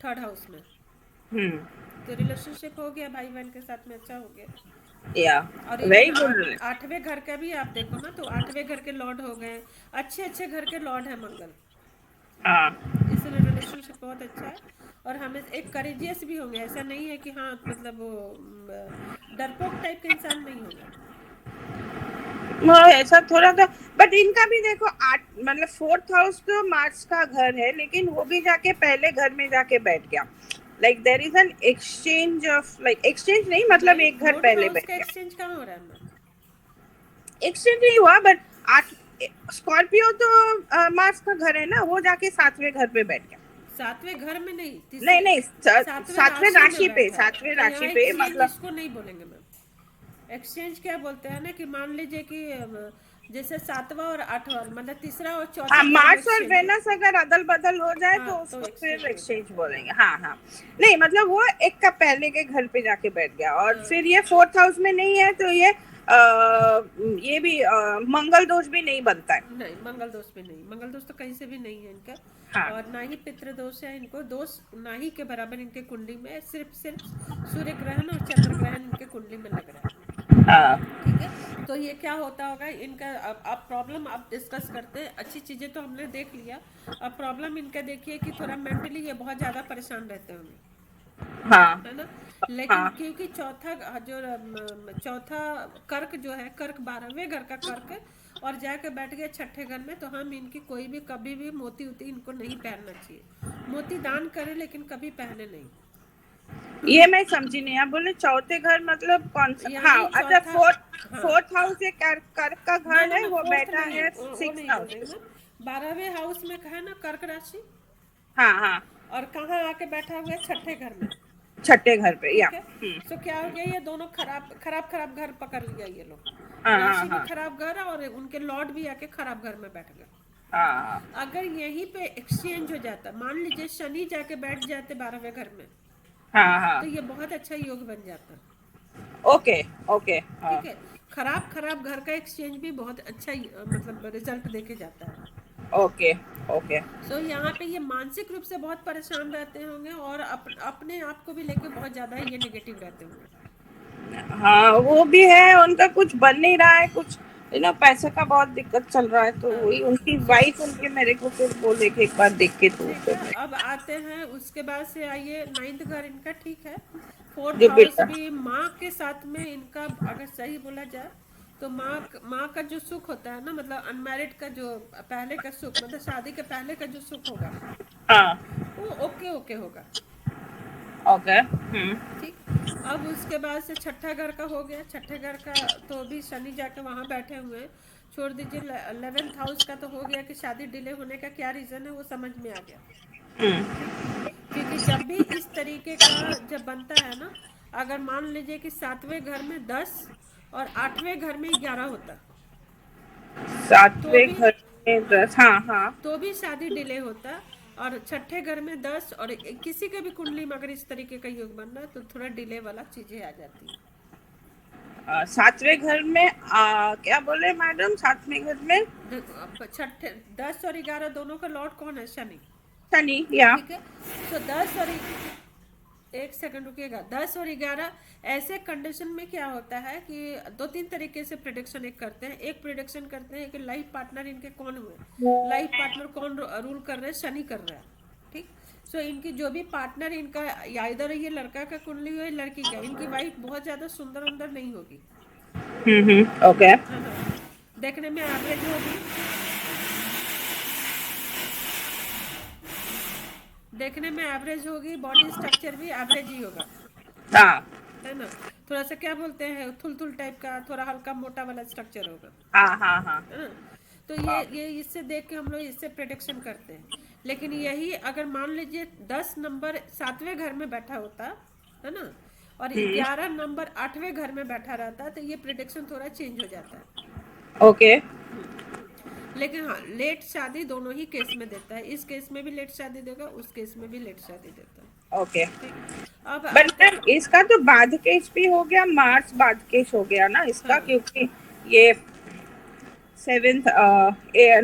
थर्ड हाउस में, हम्म, तो रिलेशनशिप हो गया भाई बहन के साथ में, अच्छा हो गया। या और वेरी इवन गुड। आठवें घर का भी आप देखो ना, तो आठवें घर के लॉर्ड हो गए, अच्छे अच्छे घर के लॉर्ड है मंगल, हाँ इसलिए रिलेशनशिप बहुत अच्छा है। और हमें एक करेजियस भी होंगे, ऐसा नहीं है कि हाँ मतलब वो डरपोक टाइप के इंसान नहीं होंगे। ऐसा थोड़ा सा, बट इनका भी देखो, आठ मतलब फोर्थ हाउस तो मार्स का घर है, लेकिन वो भी जाके पहले घर में जाके बैठ गया। Like there is an exchange of, like exchange नहीं, मतलब नहीं, एक घर फोर्थ पहले हाउस बैठ का गया। एक्सचेंज कहाँ हो रहा है मैम? एक्सचेंज नहीं हुआ, बट आठ, स्कॉर्पियो तो मार्स का घर है ना, वो जाके सातवें घर पे बैठ गया। सातवें घर में नहीं, नहीं तीसरे नहीं, सातवें सातवें राशि में राशि पे, बैठा है, सातवें तो यहाँ राशि पे एक्सचेंज मतलब। इसको नहीं बोलेंगे मैम। एक्सचेंज क्या बोलते हैं ना, कि मान लीजिए कि जैसे सातवां और आठवां, मतलब तीसरा और हाँ, चौथा घर में मार्स और एक्सचेंज हो, वेनस अगर अदल बदल हो जाए हाँ तो तो उसको फिर एक्सचेंज हो एक्सचेंज जाता है। बोलेंगे। हाँ हाँ, नहीं मतलब वो एक का पहले के घर पे जाके बैठ गया, और हाँ, फिर ये फोर्थ हाउस में नहीं है, तो ये भी मंगल दोष भी नहीं बनता है। नहीं मंगल दोष भी नहीं, मंगल दोष तो कहीं से भी नहीं है इनका, हाँ और ना ही पितृ दोष है इनको, दोष ना ही के बराबर इनके कुंडली में, सिर्फ सिर्फ सूर्य ग्रहण और चंद्र ग्रहण इनके कुंडली में लग रहा है, हाँ ठीक है। तो ये क्या होता होगा इनका, अब प्रॉब्लम आप डिस्कस करते हैं, अच्छी चीज़ें तो हमने देख लिया। अब प्रॉब्लम इनका देखिए कि थोड़ा मेंटली ये बहुत ज़्यादा परेशान रहते होंगे, हाँ है ना। लेकिन हाँ क्योंकि चौथा जो चौथा कर्क जो है, कर्क 12वें घर का कर्क, और जाके बैठ गया छठे घर में, तो हम इनकी कोई भी कभी भी मोती उती इनको नहीं पहनना चाहिए। मोती दान करें लेकिन कभी पहने नहीं। ये मैं समझी नहीं, आप बोले चौथे घर मतलब कौन सा? हाँ, यानी अच्छा, चौथा, फोर्थ हाँ, फोर्थ हाउस ये कर्क का ना घर ना है, ना, वो फोर्थ बैठा नहीं, है वो सिक्स नहीं बोल रही हाउस। मैं, 12वें हाउस में है ना कर्क राशि, हाँ हाँ, और कहाँ आके बैठा हुआ है, छठे घर में, छठे घर पे, या ठीक है। सो क्या हो गया, ये दोनों खराब खराब खराब घर पकड़ लिया ये लोग, हाँ हाँ राशि भी हाँ खराब घर, और उनके लॉर्ड भी आके खराब घर में बैठ गए। हाँ अगर यहीं पे एक्सचेंज हो जाता, मान लीजिए शनि जाके बैठ जाते 12वें घर में, हाँ हाँ, तो ये बहुत अच्छा योग बन जाता, ओके ओके, हाँ ठीक है। खराब खराब घर का एक्सचेंज भी बहुत अच्छा मतलब रिजल्ट देके जाता है। Okay okay. सो यहाँ पे ये मानसिक रूप से बहुत परेशान रहते होंगे और अपने आप को भी लेके बहुत ज्यादा ये नेगेटिव रहते होंगे। हाँ वो भी है, उनका कुछ बन नहीं रहा है, कुछ पैसे का बहुत दिक्कत चल रहा है, तो हाँ। वही उनकी सो वाइफ उनके मेरे को फिर बोले कि एक बार देख के तो ठीक फिर है, अब आते हैं उसके बाद से आइए नाइन्थ घर इनका ठीक है। फोर्थ जो हाउस बेटा। भी माँ के साथ में इनका अगर सही बोला जाए तो माँ का जो सुख होता है ना, मतलब अनमैरिड का जो पहले का सुख, मतलब शादी के पहले का जो सुख होगा हाँ। वो ओके ओके होगा। ओके। ठीक। अब उसके बाद से छठा घर का हो गया, छठे घर का तो अभी शनि जाके वहाँ बैठे हुए हैं, छोड़ दीजिए। 11th हाउस का तो हो गया कि शादी डिले होने का क्या रीज़न है वो समझ में आ गया। ठीक। क्योंकि जब भी इस तरीके का जब बनता है ना, अगर मान लीजिए कि सातवें घर में 10 और आठवें घर में 11 होता तो सातवें भी घर में 10, हाँ हाँ। शादी डिले होता। और छठे घर में 10 और किसी के भी कुंडली में अगर इस तरीके का योग बन रहा है तो थोड़ा डिले वाला चीजें आ जाती है। सातवें घर में क्या बोले मैडम, सातवें घर में छठे 10 और 11 दोनों का लॉर्ड कौन है? शनि। शनि, या ठीक है। तो 10 और एक सेकंड रुकिएगा, 10 और 11 ऐसे कंडीशन में क्या होता है कि दो तीन तरीके से प्रिडिक्शन एक करते हैं। एक प्रिडिक्शन करते हैं कि लाइफ पार्टनर इनके कौन हुए, लाइफ पार्टनर कौन रूल कर रहे हैं, शनि कर रहा है। ठीक। सो इनकी जो भी पार्टनर इनका, या इधर ये लड़का का कुंडली हो या लड़की का, इनकी वाइफ बहुत ज्यादा सुंदर उंदर नहीं होगी। ओके। हाँ हाँ, देखने में एवरेज होगी, देखने में एवरेज होगी, बॉडी स्ट्रक्चर भी एवरेज ही होगा, हाँ है ना। थोड़ा सा क्या बोलते हैं, थुल टाइप का, थोड़ा हल्का मोटा वाला स्ट्रक्चर होगा, हाँ हाँ हाँ है ना। तो ये इससे देख के हम लोग इससे प्रिडिक्शन करते हैं। लेकिन यही अगर मान लीजिए 10 नंबर सातवें घर में बैठा होता है ना, और 11 नंबर आठवें घर में बैठा रहता तो ये प्रिडिक्शन थोड़ा चेंज हो जाता है। ओके। लेकिन हाँ, लेट शादी दोनों ही केस में देता है, इस केस में भी लेट शादी देगा, उस केस में भी लेट शादी देता है। ओके। ठीक। अब बट आते मैम इसका तो बाद केस भी हो गया, मार्च बाद केस हो गया ना इसका, हाँ क्योंकि ये सेवेंथ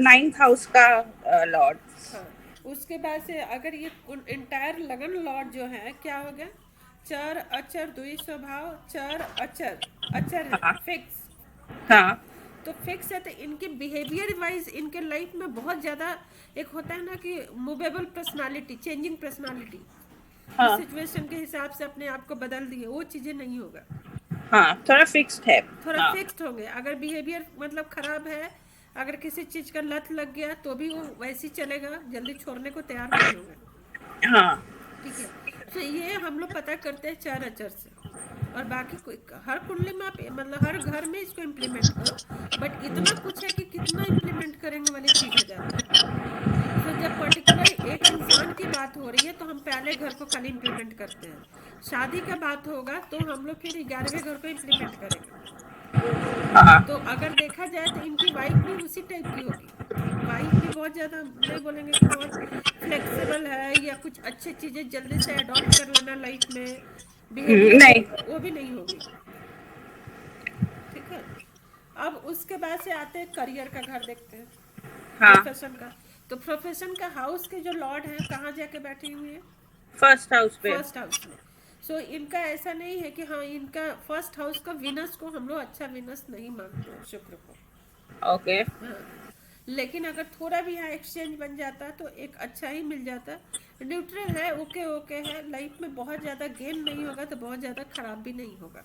9th हाउस का लॉर्ड। हाँ। उसके बाद से अगर ये इंटायर लगन लॉर्ड जो है क्या हो गया, चर अचर द्वि स्वभाव, चर अचर, अचर है हाँ फिक्स। ठीक। हाँ तो फिक्स है तो इनके बिहेवियर वाइज इनके लाइफ में बहुत ज़्यादा एक होता है ना कि मूवेबल पर्सनालिटी, चेंजिंग पर्सनालिटी, कि हाँ सिचुएशन के हिसाब से अपने आप को बदल दिए, वो चीज़ें नहीं होगा। हाँ, थोड़ा फिक्स्ड है। थोड़ा हाँ फिक्स्ड होंगे। अगर बिहेवियर मतलब खराब है, अगर किसी चीज़ का लत लग गया तो भी वो वैसे ही चलेगा, जल्दी छोड़ने को तैयार नहीं होगा। हाँ। ठीक है। तो ये हम लोग पता करते हैं चार अचर से। और बाकी कोई हर कुंडली में आप मतलब हर घर में इसको इम्प्लीमेंट करो, बट इतना कुछ है कि कितना इम्प्लीमेंट करेंगे वाली चीज़ हो जाता है। सो जब पर्टिकुलर एक इंसान की बात हो रही है तो हम पहले घर को खाली इम्प्लीमेंट करते हैं, शादी का बात होगा तो हम लोग फिर 11वें घर को इम्प्लीमेंट करेंगे। हाँ। तो अगर देखा जाए तो इनकी वाइफ भी उसी टाइप की होगी। वाइफ भी बहुत ज़्यादा नहीं बोलेंगे कि बहुत फ्लेक्सिबल है या कुछ अच्छी चीज़ें जल्दी से अडॉप्ट कर लेना लाइफ में, बिहेवियर नहीं। वो भी नहीं होगी। ठीक है। अब उसके बाद से आते हैं करियर का घर देखते हैं, हाँ, प्रोफेशन का। तो प्रोफेशन का हाउस के जो लॉर्ड हैं कहाँ जाके बैठी हुई है? फर्स्ट हाउस पे। फर्स्ट हाउस में। सो इनका ऐसा नहीं है कि हाँ, इनका फर्स्ट हाउस का विनस को हम लोग अच्छा विनस नहीं मानते हैं, शुक्र को। ओके। हाँ। लेकिन अगर थोड़ा भी यहाँ एक्सचेंज बन जाता तो एक अच्छा ही मिल जाता। न्यूट्रल है, ओके ओके है, लाइफ में बहुत ज़्यादा गेन नहीं होगा तो बहुत ज़्यादा खराब भी नहीं होगा।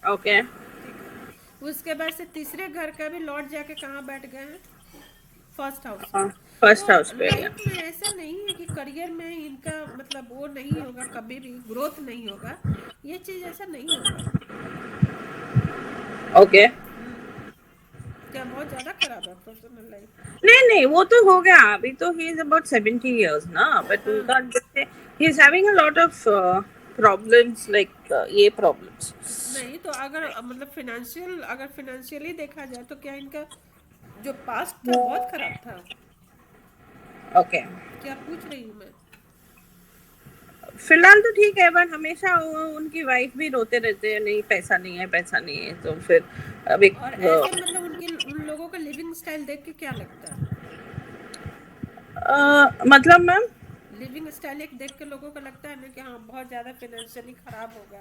ओके। ठीक है। उसके बाद से तीसरे घर का भी लॉर्ड जाके कहाँ बैठ गए हैं? फर्स्ट हाउस में। फर्स्ट तो हाउस पे गया। लाइफ में ऐसा नहीं है कि करियर में इनका मतलब वो नहीं होगा, कभी भी ग्रोथ नहीं होगा, ये चीज़ ऐसा नहीं होगा। ओके। क्या बहुत ज़्यादा खराब है प्रोफेशनल लाइफ? नहीं नहीं, वो तो हो गया, अभी तो ही इज अबाउट 70 years ना, बट हाँ। उनका जैसे he is having a lot of problems, like ये प्रॉब्लम्स। नहीं तो अगर मतलब फाइनेंशियल, अगर फाइनेंशियली देखा जाए तो क्या इनका जो पास्ट था बहुत खराब था? ओके। क्या पूछ रही हूँ मैं? फिलहाल तो ठीक है, बट हमेशा उनकी वाइफ भी रोते रहते हैं, नहीं पैसा नहीं है, पैसा नहीं है, तो फिर अब एक और ऐसे मतलब उनकी उन लोगों का लिविंग स्टाइल देख के क्या लगता है? मतलब मैम लिविंग स्टाइल एक देख के लोगों को लगता है ना कि हाँ बहुत ज़्यादा फाइनेंशियली खराब होगा,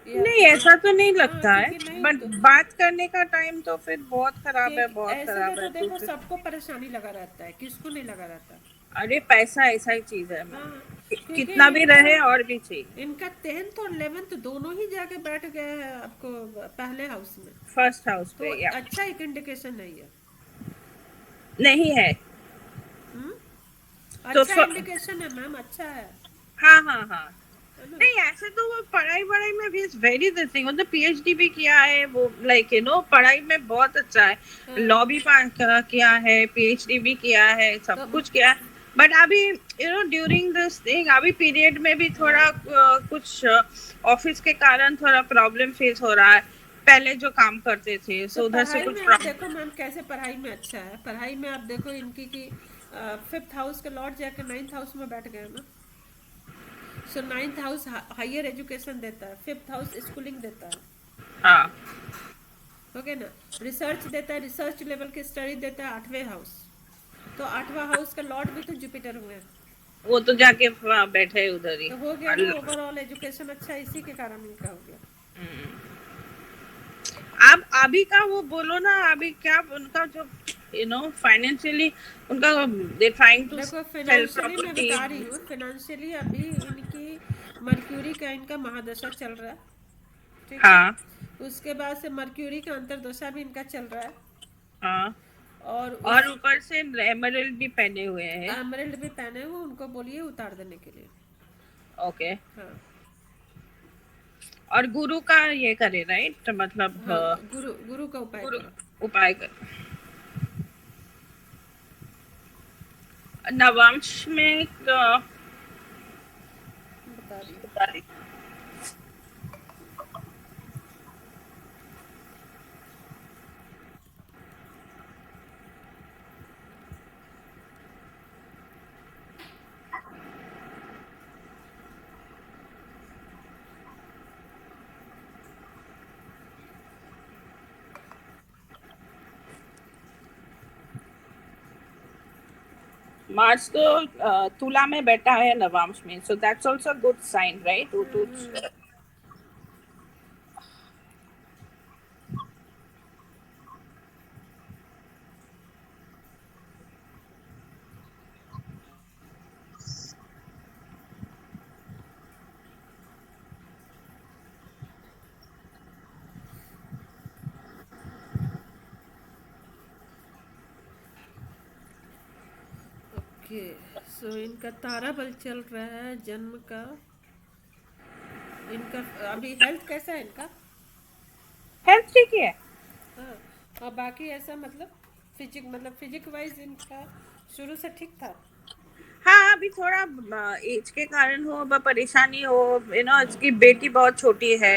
या नहीं, क्योंकि ऐसा तो नहीं हाँ, लगता है, क्योंकि नहीं बट तो बात करने का टाइम तो फिर बहुत खराब है, बहुत ऐसे में खराब तो है तो देखो फिर सबको परेशानी लगा रहता है, किसको नहीं लगा रहता। अरे पैसा ऐसा ही चीज है मैम, हाँ, क्योंकि कितना भी इनका रहे और भी चाहिए। इनका 10th और 11th दोनों ही जाके बैठ गए हैं आपको पहले हाउस में, फर्स्ट हाउस तो पे या अच्छा एक इंडिकेशन नहीं है। नहीं है हम्म, तो अच्छा इंडिकेशन है मैम, अच्छा हाँ हाँ हाँ। है ना। नहीं ऐसे तो वो पढ़ाई वढ़ाई में भी इज वेरी दिस थिंग, वो तो पीएचडी भी किया है वो, लाइक यू नो पढ़ाई में बहुत अच्छा है, हाँ, लॉ भी किया है, पीएचडी भी किया है, तो सब कुछ किया है। बट अभी you know during this thing अभी पीरियड में भी थोड़ा कुछ ऑफिस के कारण थोड़ा प्रॉब्लम फेस हो रहा है, पहले जो काम करते थे तो सो उधर से पढ़ाई कुछ में आप देखो प्रॉब्लम। मैम कैसे पढ़ाई में अच्छा है, पढ़ाई में आप देखो इनकी की 5th हाउस के लॉर्ड जाके 9th हाउस में बैठ गए ना। सो 9th हाउस हायर एजुकेशन देता है, 5th हाउस स्कूलिंग देता है, हाँ ओके ना। रिसर्च देता है, रिसर्च लेवल की स्टडी देता है 8वें हाउस, तो 8वां हाउस का लॉर्ड भी तो जुपिटर हुए हैं। वो तो जाके वहाँ बैठे उधर ही। तो हो गया ना, ओवरऑल एजुकेशन अच्छा इसी के कारण इनका हो गया। आप अभी का वो बोलो ना, अभी क्या उनका जो यू नो फाइनेंशियली उनका दे ट्राइंग टू देखो सेल फाइनेंशियली मैं प्रॉपर्टी। बता रही हूँ, फाइनेंशियली अभी इनकी मर्क्यूरी का इनका महादशा चल रहा है, ठीक है। हाँ उसके बाद से मर्क्यूरी का अंतर्दशा भी इनका चल रहा है, हाँ, और और उस ऊपर से एमराल्ड भी पहने हुए हैं। एमरल्ड भी पहने हुए, उनको बोलिए उतार देने के लिए। ओके, हाँ और गुरु का ये करे राइट, मतलब हाँ, गुरु गुरु का उपाय गुरु करो। उपाय करे। नवांश में बता रही हूँ। बता रही। मार्स तो तुला में बैठा है नवांश में, so that's also good sign right. Okay, so इनका तारा बल चल रहा है जन्म का। इनका अभी हेल्थ कैसा है इनका? हेल्थ ठीक है। हाँ, और बाकी ऐसा मतलब फिजिक वाइज इनका शुरू से ठीक था। हाँ अभी थोड़ा एज के कारण हो, परेशानी हो, यू नो इसकी बेटी बहुत छोटी है,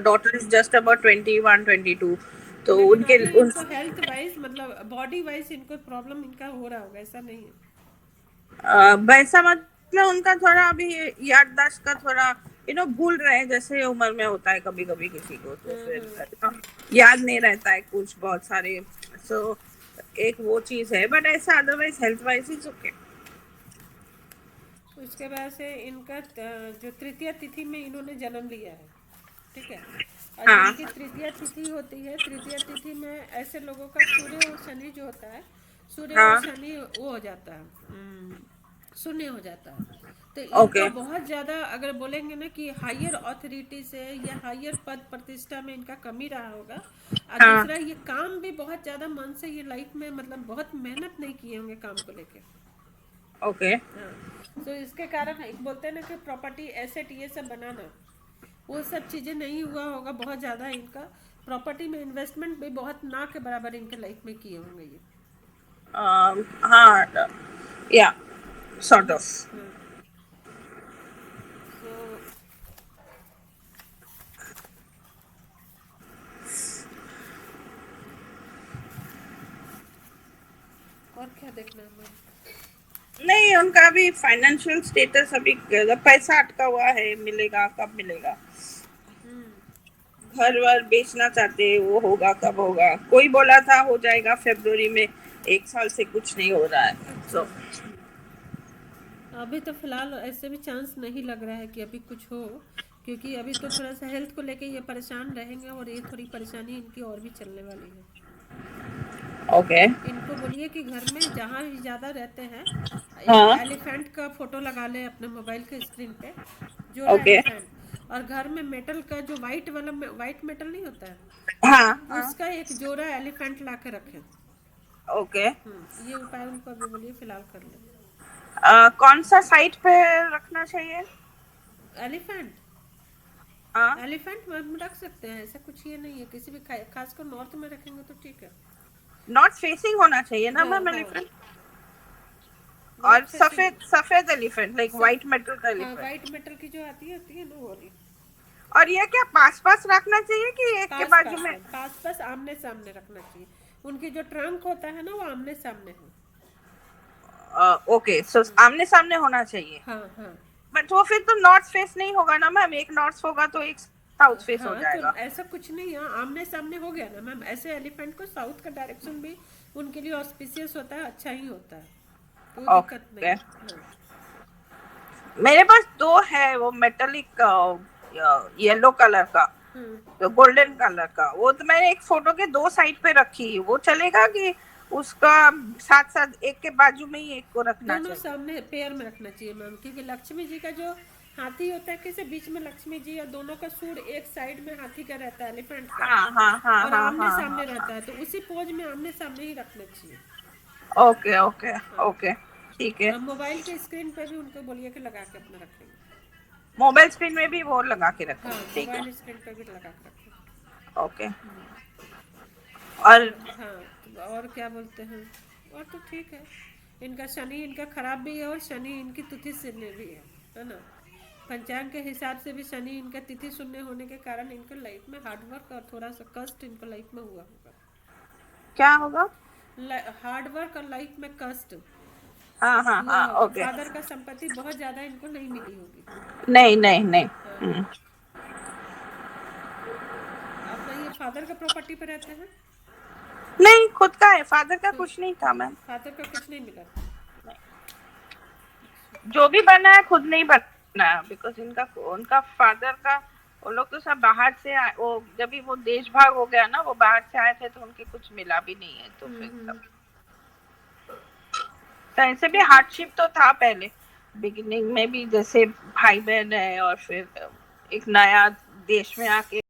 डॉटर इज जस्ट अबाउट 21 22, तो लेकिन उनके अभी उन इनको हेल्थ वाइज मतलब बॉडी वाइज इनको प्रॉब्लम इनका हो रहा होगा, ऐसा नहीं है। वैसा मतलब उनका थोड़ा अभी याददाश्त का थोड़ा यू नो भूल रहे हैं, जैसे उम्र में होता है कभी कभी किसी को, तो फिर याद नहीं रहता है कुछ बहुत सारे, सो एक वो चीज है, बट ऐसा otherwise health wise is okay. उसके बाद से इनका जो तृतीय तिथि में इन्होंने जन्म लिया है, ठीक है। और हाँ जिनकी तृतीय तिथि होती है, तृतीय तिथि में ऐसे लोगों का सूर्य और शनि जो होता है, सूर्य और हाँ शनि वो हो जाता है, शून्य हो जाता है। तो इनको ओके बहुत ज़्यादा अगर बोलेंगे ना कि हायर अथॉरिटी से या हायर पद प्रतिष्ठा में इनका कमी रहा होगा। और हाँ दूसरा ये काम भी बहुत ज़्यादा मन से ये लाइफ में मतलब बहुत मेहनत नहीं किए होंगे काम को लेके। ओके। हाँ, तो इसके कारण एक बोलते हैं ना कि प्रॉपर्टी एसेट ये सब बनाना, वो सब चीज़ें नहीं हुआ होगा बहुत ज़्यादा इनका। प्रॉपर्टी में इन्वेस्टमेंट भी बहुत ना के बराबर इनके लाइफ में किए होंगे ये, हाँ या है सॉर्ट ना। ऑफ। हाँ, सो और क्या देखना है हमें? नहीं उनका भी फाइनेंशियल स्टेटस अभी पैसा अटका हुआ है, मिलेगा कब मिलेगा, घर वर बेचना चाहते हैं, वो होगा कब होगा, कोई बोला था हो जाएगा फरवरी में, एक साल से कुछ नहीं हो रहा है, अच्छा, सो अभी तो फिलहाल ऐसे भी चांस नहीं लग रहा है कि अभी कुछ हो, क्योंकि अभी तो थोड़ा सा हेल्थ को लेके ये परेशान रहेंगे और ये थोड़ी परेशानी इनकी और भी चलने वाली है। ओके। इनको बोलिए कि घर में जहाँ भी ज़्यादा रहते हैं एक हाँ। एलिफेंट का फोटो लगा ले अपने मोबाइल के स्क्रीन पे, जोड़ा ओके। एलिफेंट, और घर में मेटल का जो वाइट वाला वाइट मेटल नहीं होता है, हाँ हाँ। उसका एक जोड़ा एलिफेंट ला के रखें। ओके। ये उपाय उनको अभी बोलिए फिलहाल कर ले। कौन सा साइट पे रखना चाहिए? एलिफेंट, हाँ। एलिफेंट में रख सकते हैं, ऐसा कुछ ये नहीं है, किसी भी खासकर नॉर्थ में रखेंगे तो ठीक है। नॉर्थ फेसिंग होना चाहिए ना हाँ मैम हाँ, एलिफेंट? और नॉर्थ फेसिंग। सफेद एलिफेंट लाइक वाइट मेटल का हाँ, एलिफेंट। वाइट मेटल की जो आती है ना वो वाली। और ये क्या पास पास रखना चाहिए कि एक के पास बाजू पास में? है, पास पास आमने सामने रखना चाहिए। उनकी जो ट्रंक होता है ना वो आमने सामने है। ओके, सो आमने सामने होना चाहिए। हाँ हाँ बट वो फिर तो नॉर्थ फेस नहीं होगा ना मैम, एक नॉर्थ होगा तो एक साउथ फेस हो हाँ, तो जाएगा। ऐसा कुछ नहीं है, आमने सामने हो गया ना मैम। ऐसे एलिफेंट को साउथ का डायरेक्शन भी उनके लिए ऑस्पिशियस होता है, अच्छा ही होता है, कोई दिक्कत नहीं है। हाँ। मेरे पास दो है वो मेटेलिक येलो कलर का, तो गोल्डन कलर का, वो तो मैंने एक फोटो के दो साइड पे रखी, वो चलेगा कि उसका साथ साथ एक के बाजू में ही एक को रखना दोनों चाहिए? सामने पेयर में रखना चाहिए मैम, क्योंकि लक्ष्मी जी का जो हाथी होता है कैसे बीच में लक्ष्मी जी और दोनों का सूंड एक साइड में हाथी का रहता है, एलिफेंट का, हाँ हाँ हाँ और हाँ आमने हाँ सामने हाँ। रहता है, तो उसी पोज में आमने सामने ही रखना चाहिए। ओके ओके ओके, ठीक है। अब मोबाइल के स्क्रीन पे भी उनको बोलिए कि लगा के अपना रखेंगे। मोबाइल स्क्रीन में भी वो लगा के रखो, हाँ, ठीक है। मोबाइल स्क्रीन पे भी लगा के रखें। ओके। और हाँ, तो और क्या बोलते हैं, और तो ठीक है। इनका शनि इनका खराब भी है और शनि इनकी तिथि शून्य भी है ना। पंचांग के हिसाब से भी शनि इनका तिथि शून्य होने के कारण इनके लाइफ में हार्डवर्क और थोड़ा सा कष्ट इनको लाइफ में हुआ होगा। क्या होगा? हार्डवर्क और लाइफ में कष्ट हाँ हाँ हुआ हाँ, होगा। ओके। फादर का संपत्ति बहुत ज्यादा इनको नहीं मिली होगी। नहीं नहीं नहीं। हाँ। अपना ये फादर का प्रॉपर्टी पे रहते हैं? नहीं, खुद का है, फादर का कुछ नहीं था मैम। फादर का कुछ नहीं मिला। जो भी बना है खुद नहीं बना, बिकॉज इनका उनका फादर का, वो लोग तो सब बाहर से आए, वो जब भी वो देश भाग हो गया ना, वो बाहर से आए थे तो उनके कुछ मिला भी नहीं है, तो फिर तब तो ऐसे भी हार्डशिप तो था पहले बिगिनिंग में भी, जैसे भाई बहन है और फिर एक नया देश में आके